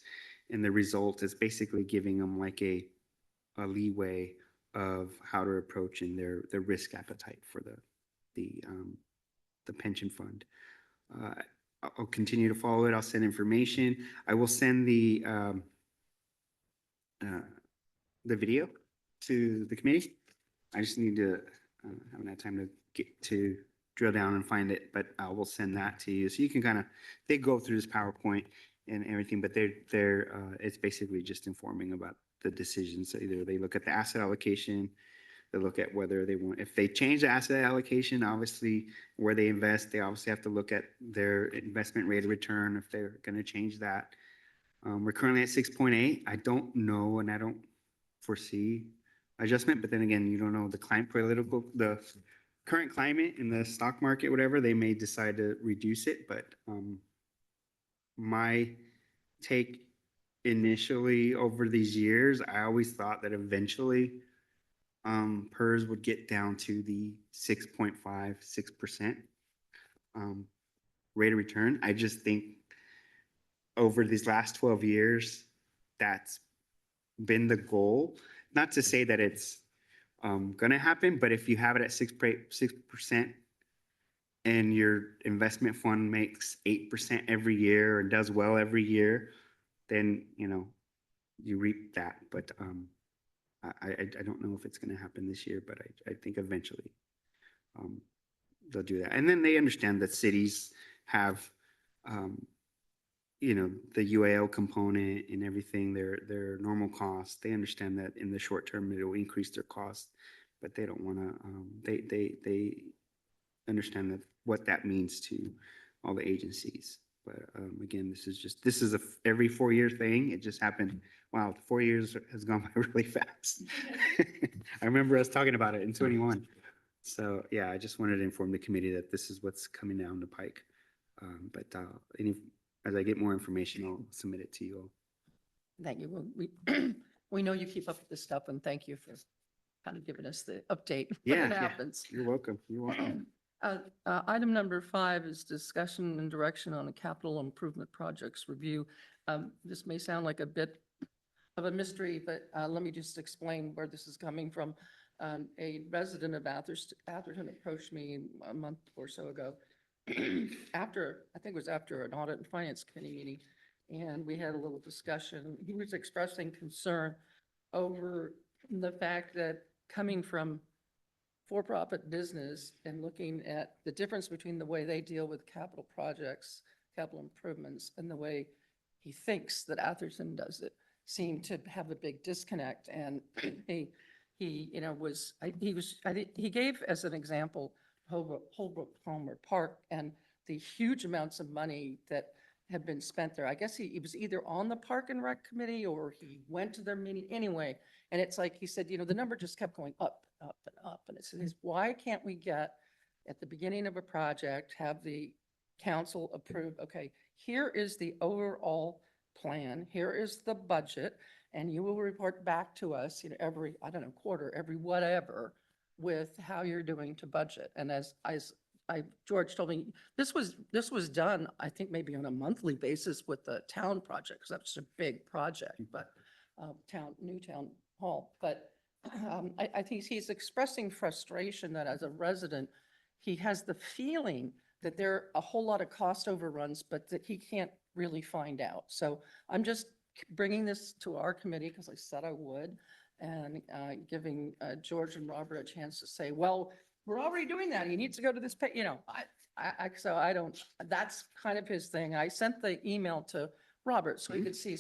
and the result is basically giving them like a leeway of how to approach in their risk appetite for the pension fund. I'll continue to follow it. I'll send information. I will send the video to the committee. I just need to haven't had time to get to drill down and find it, but I will send that to you so you can kind of they go through this PowerPoint and everything, but it's basically just informing about the decisions. So either they look at the asset allocation, they look at whether they want, if they change the asset allocation, obviously where they invest, they obviously have to look at their investment rate of return if they're going to change that. We're currently at 6.8. I don't know, and I don't foresee adjustment, but then again, you don't know the the current climate in the stock market, whatever, they may decide to reduce it. But my take initially over these years, I always thought that eventually PERS would get down to the 6.5, 6% rate of return. I just think over these last 12 years, that's been the goal. Not to say that it's going to happen, but if you have it at 6% and your investment fund makes 8% every year and does well every year, then, you reap that. But I don't know if it's going to happen this year, but I think eventually they'll do that. And then they understand that cities have, the UAL component and everything, their normal costs. They understand that in the short term, it will increase their costs, but they don't want to, they understand that what that means to all the agencies. But again, this is a every 4-year thing. It just happened. Wow, 4 years has gone by really fast. I remember us talking about it in 21. So yeah, I just wanted to inform the committee that this is what's coming down the pike. But as I get more information, I'll submit it to you all. Thank you. We know you keep up with this stuff, and thank you for kind of giving us the update when Yeah, it yeah. happens. You're welcome. You're welcome. Item number 5 is discussion and direction on a capital improvement projects review. This may sound like a bit of a mystery, but let me just explain where this is coming from. A resident of Atherton approached me a month or so ago I think it was after an audit and finance committee meeting, and we had a little discussion. He was expressing concern over the fact that coming from for-profit business and looking at the difference between the way they deal with capital projects, capital improvements, and the way he thinks that Atherton does it, seemed to have a big disconnect. And he gave as an example Holbrook Palmer Park and the huge amounts of money that have been spent there. I guess he was either on the Park and Rec Committee or he went to their meeting anyway. And it's like, he said, the number just kept going up, up and up. And it says, why can't we get at the beginning of a project, have the council approve, okay, here is the overall plan, here is the budget, and you will report back to us, every, I don't know, quarter, every whatever, with how you're doing to budget. And as George told me, this was done, I think maybe on a monthly basis with the town project, because that's a big project, but new town hall. But I think he's expressing frustration that as a resident, he has the feeling that there are a whole lot of cost overruns, but that he can't really find out. So I'm just bringing this to our committee because I said I would, and giving George and Robert a chance to say, well, we're already doing that. He needs to go to this, so I don't, that's kind of his thing. I sent the email to Robert so he could see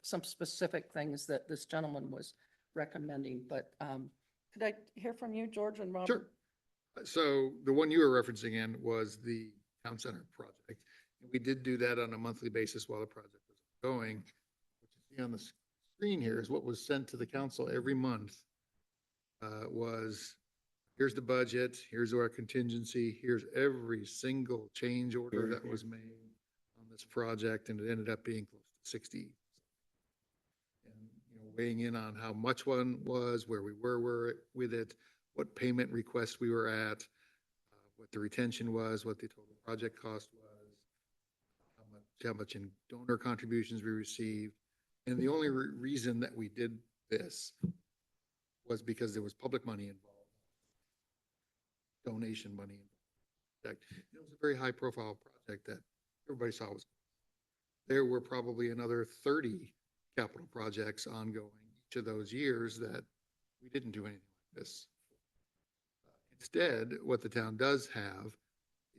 some specific things that this gentleman was recommending. But could I hear from you, George and Robert? So the one you were referencing in was the town center project. We did do that on a monthly basis while the project was going. What you see on the screen here is what was sent to the council every month. Was, here's the budget, here's our contingency, here's every single change order that was made on this project, and it ended up being close to 60. And, weighing in on how much one was, where we were with it, what payment request we were at, what the retention was, what the total project cost was, how much in donor contributions we received. And the only reason that we did this was because there was public money involved, donation money involved. It was a very high profile project that everybody saw was. There were probably another 30 capital projects ongoing each of those years that we didn't do anything like this. Instead, what the town does have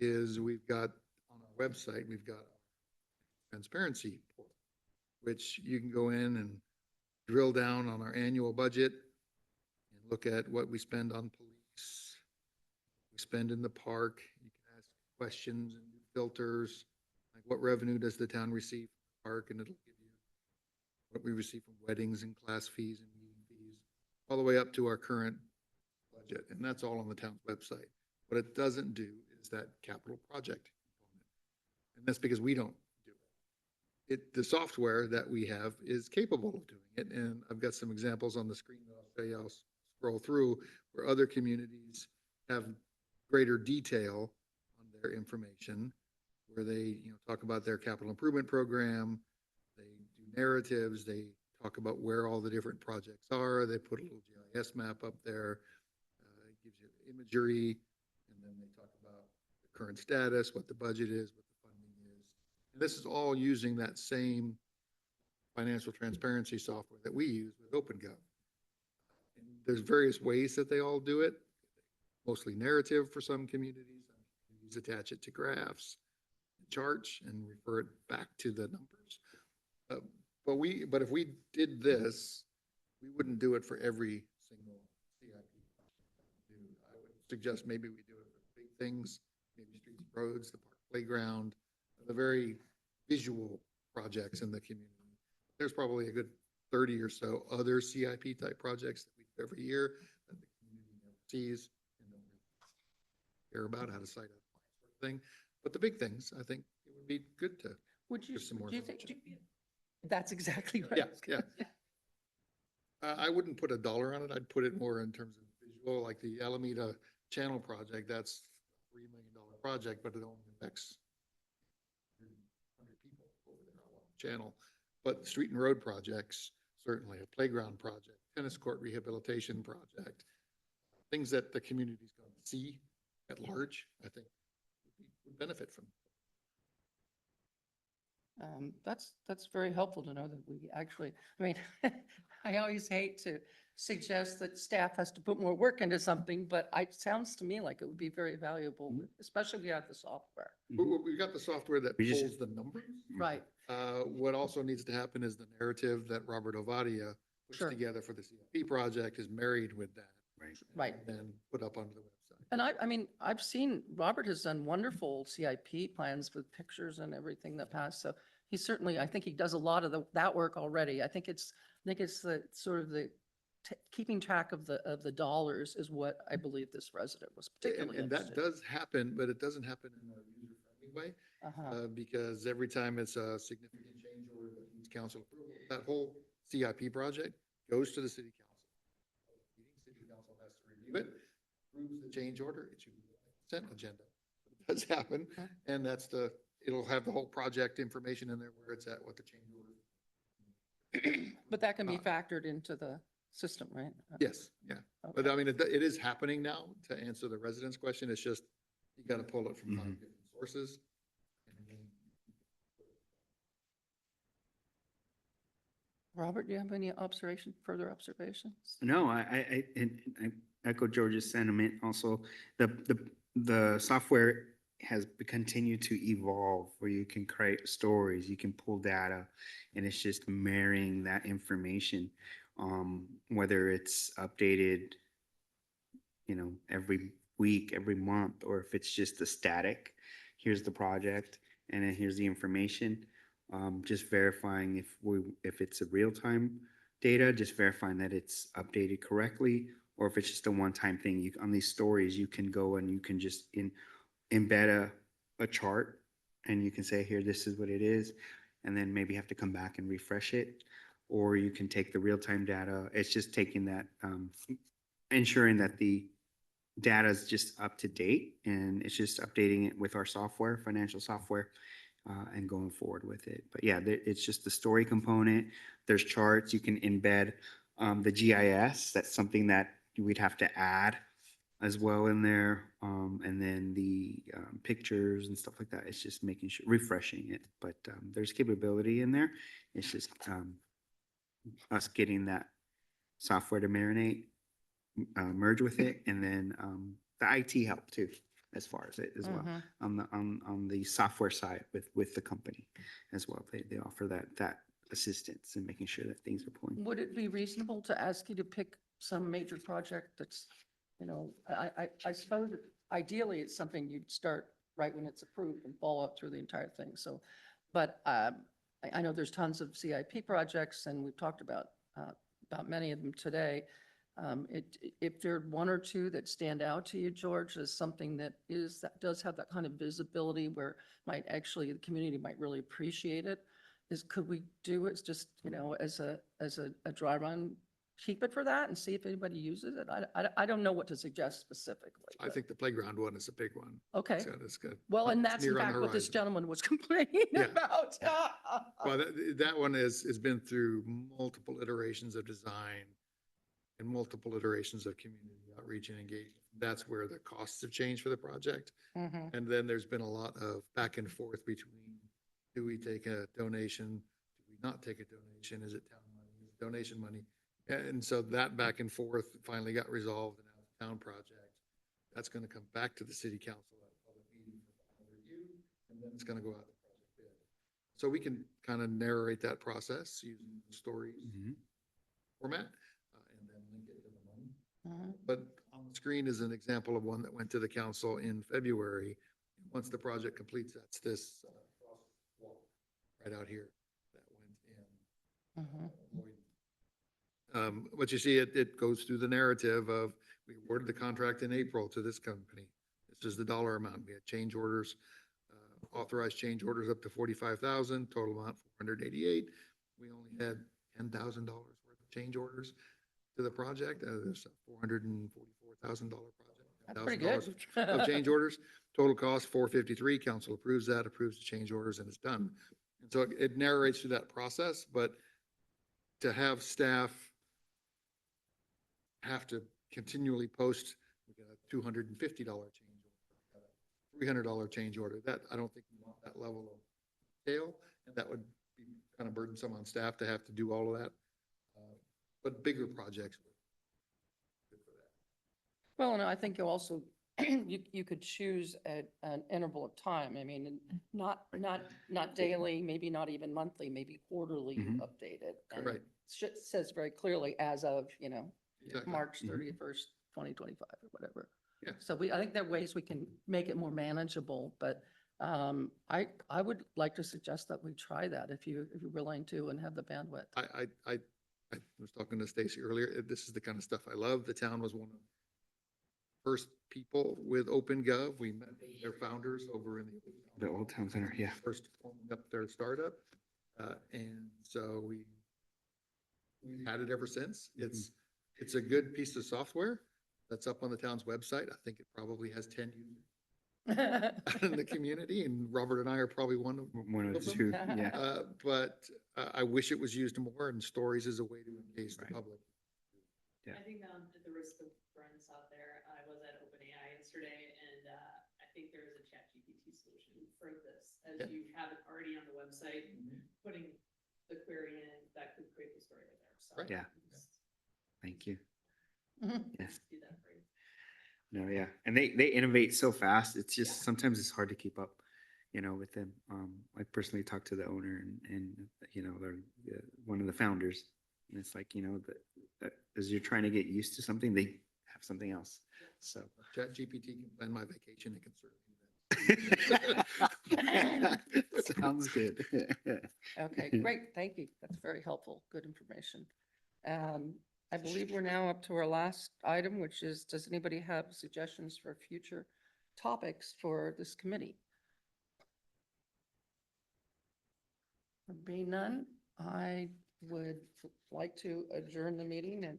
is we've got on our website, we've got transparency portal, which you can go in and drill down on our annual budget and look at what we spend on police, we spend in the park. You can ask questions and filters, like what revenue does the town receive from the park, and it'll give you what we receive from weddings and class fees and meeting fees, all the way up to our current budget, and that's all on the town's website. What it doesn't do is that capital project component, and that's because we don't do it. The software that we have is capable of doing it, and I've got some examples on the screen that I'll show you. I'll scroll through where other communities have greater detail on their information, where they talk about their capital improvement program, they do narratives, they talk about where all the different projects are, they put a little GIS map up there. It gives you imagery, and then they talk about the current status, what the budget is, what the funding is. And this is all using that same financial transparency software that we use with OpenGov. And there's various ways that they all do it, mostly narrative for some communities. Some communities attach it to graphs, charts, and refer it back to the numbers. But if we did this, we wouldn't do it for every single CIP. I would suggest maybe we do it for big things, maybe streets, roads, the park playground, the very visual projects in the community. There's probably a good 30 or so other CIP type projects that we do every year that the community never sees and don't really care about how to cite up sort of thing. But the big things, I think it would be good to Would you, give some more do you think, information. that's exactly right. Yeah, yeah. I wouldn't put a dollar on it. I'd put it more in terms of visual, like the Alameda Channel project. That's a $3 million project, but it only affects 100 people over there on one channel. But street and road projects, certainly a playground project, tennis court rehabilitation project, things that the community is going to see at large, I think would benefit from. That's very helpful to know that we actually, I mean, I always hate to suggest that staff has to put more work into something, but it sounds to me like it would be very valuable, especially if you have the software. We've got the software that We just- pulls the numbers. Right, What also needs to happen is the narrative that Robert Ovadia puts Sure. together for the CIP project is married with that. right. And then put up onto the website. And I mean, I've seen, Robert has done wonderful CIP plans with pictures and everything that passed. So he certainly, I think he does a lot of that work already. I think it's the sort of the keeping track of the dollars is what I believe this resident was particularly And that interested. does happen, but it doesn't happen in a user-friendly way, because every time it's a significant change order that needs council approval, that whole CIP project goes to the city council. City council has to review it, approves the change order, it should be a consent agenda. It does happen, and it'll have the whole project information in there, where it's at, what the change order. But that can be factored into the system, right? Yes, yeah. But Okay. I mean, it is happening now. To answer the resident's question, it's just, you got to pull it from 5 different sources. Robert, do you have any further observations? No, I echo George's sentiment. Also, the software has continued to evolve where you can create stories, you can pull data, and it's just marrying that information. Whether it's updated, every week, every month, or if it's just a static, here's the project and then here's the information. Just verifying if it's a real-time data, just verifying that it's updated correctly, or if it's just a one-time thing. On these stories, you can go and you can just embed a chart and you can say, here, this is what it is. And then maybe have to come back and refresh it. Or you can take the real-time data. It's just taking that, ensuring that the data is just up to date and it's just updating it with our software, financial software, and going forward with it. But yeah, it's just the story component. There's charts. You can embed the GIS. That's something that we'd have to add as well in there. And then the pictures and stuff like that. It's just making sure, refreshing it. But there's capability in there. It's just us getting that software to marinate, merge with it, and then the IT help too, as far as it as well. On the software side with the company as well. They offer that assistance in making sure that things are pulling. Would it be reasonable to ask you to pick some major project that's, I suppose ideally it's something you'd start right when it's approved and follow up through the entire thing. So, but I know there's tons of CIP projects and we've talked about many of them today. If there are one or two that stand out to you, George, as something that does have that kind of visibility where the community might really appreciate it, could we do it just, as a dry run, keep it for that and see if anybody uses it? I don't know what to suggest specifically. I but- think the playground one is a big one. Okay. It's good. Well, and It's that's in near on the fact what this horizon. gentleman was complaining Yeah. about. Well, that one has been through multiple iterations of design and multiple iterations of community outreach and engagement. That's where the costs have changed for the project. Mhm. And then there's been a lot of back and forth between, do we take a donation? Do we not take a donation? Is it town money? Is it donation money? And so that back and forth finally got resolved in a town project. That's going to come back to the city council at a public meeting for final review, and then it's going to go out to project bid. So we can kind of narrate that process using the stories Mhm. format, and then link it to the money. Mhm. But on the screen is an example of one that went to the council in February. Once the project completes, that's this wall right out here that went in. Mhm. What you see, it goes through the narrative of, we awarded the contract in April to this company. This is the dollar amount. We had change orders, authorized change orders up to 45,000, total amount 488. We only had $10,000 worth of change orders to the project. There's a $444,000 project. That's pretty $10,000 good. of change orders. Total cost 453. Council approves that, approves the change orders, and it's done. And so it narrates through that process, but to have staff have to continually post, we got a $250 change order, $300 change order, that, I don't think we want that level of scale, and that would be kind of burdensome on staff to have to do all of that. But bigger projects. Good for that. Well, and I think you also, you could choose an interval of time. I mean, not daily, maybe not even monthly, maybe quarterly you Mhm. update it. and Right. it says very clearly as of, Exactly. March Mhm. 31st, 2025 or whatever. Yeah. So I think there are ways we can make it more manageable, but I would like to suggest that we try that if you're willing to and have the bandwidth. I was talking to Stacy earlier, this is the kind of stuff I love. The town was one of the first people with OpenGov. We met their founders over in The Old Town Center, yeah. First forming up their startup. And so we've had it ever since. It's a good piece of software that's up on the town's website. I think it probably has 10 users in the community, and Robert and I are probably one of them. One of the two, yeah. But I wish it was used more, and stories is a way to engage the Right. public. Yeah. I think at the risk of throwing this out there, I was at OpenAI yesterday and I think there is a ChatGPT solution for this. Yeah. As you have it already on the website, putting the query in, that could create the story right there. So Right. Yeah. just Thank you. Mhm. Yes. Do that for you. No, yeah. And they innovate so fast. It's just, Yeah. sometimes it's hard to keep up, with them. I personally talked to the owner and they're one of the founders. And it's like, that as you're trying to get used to something, they have something else. So. ChatGPT can plan my vacation, it can certainly. Sounds good. Okay, great, thank you. That's very helpful, good information. I believe we're now up to our last item, which is, does anybody have suggestions for future topics for this committee? There being none, I would like to adjourn the meeting at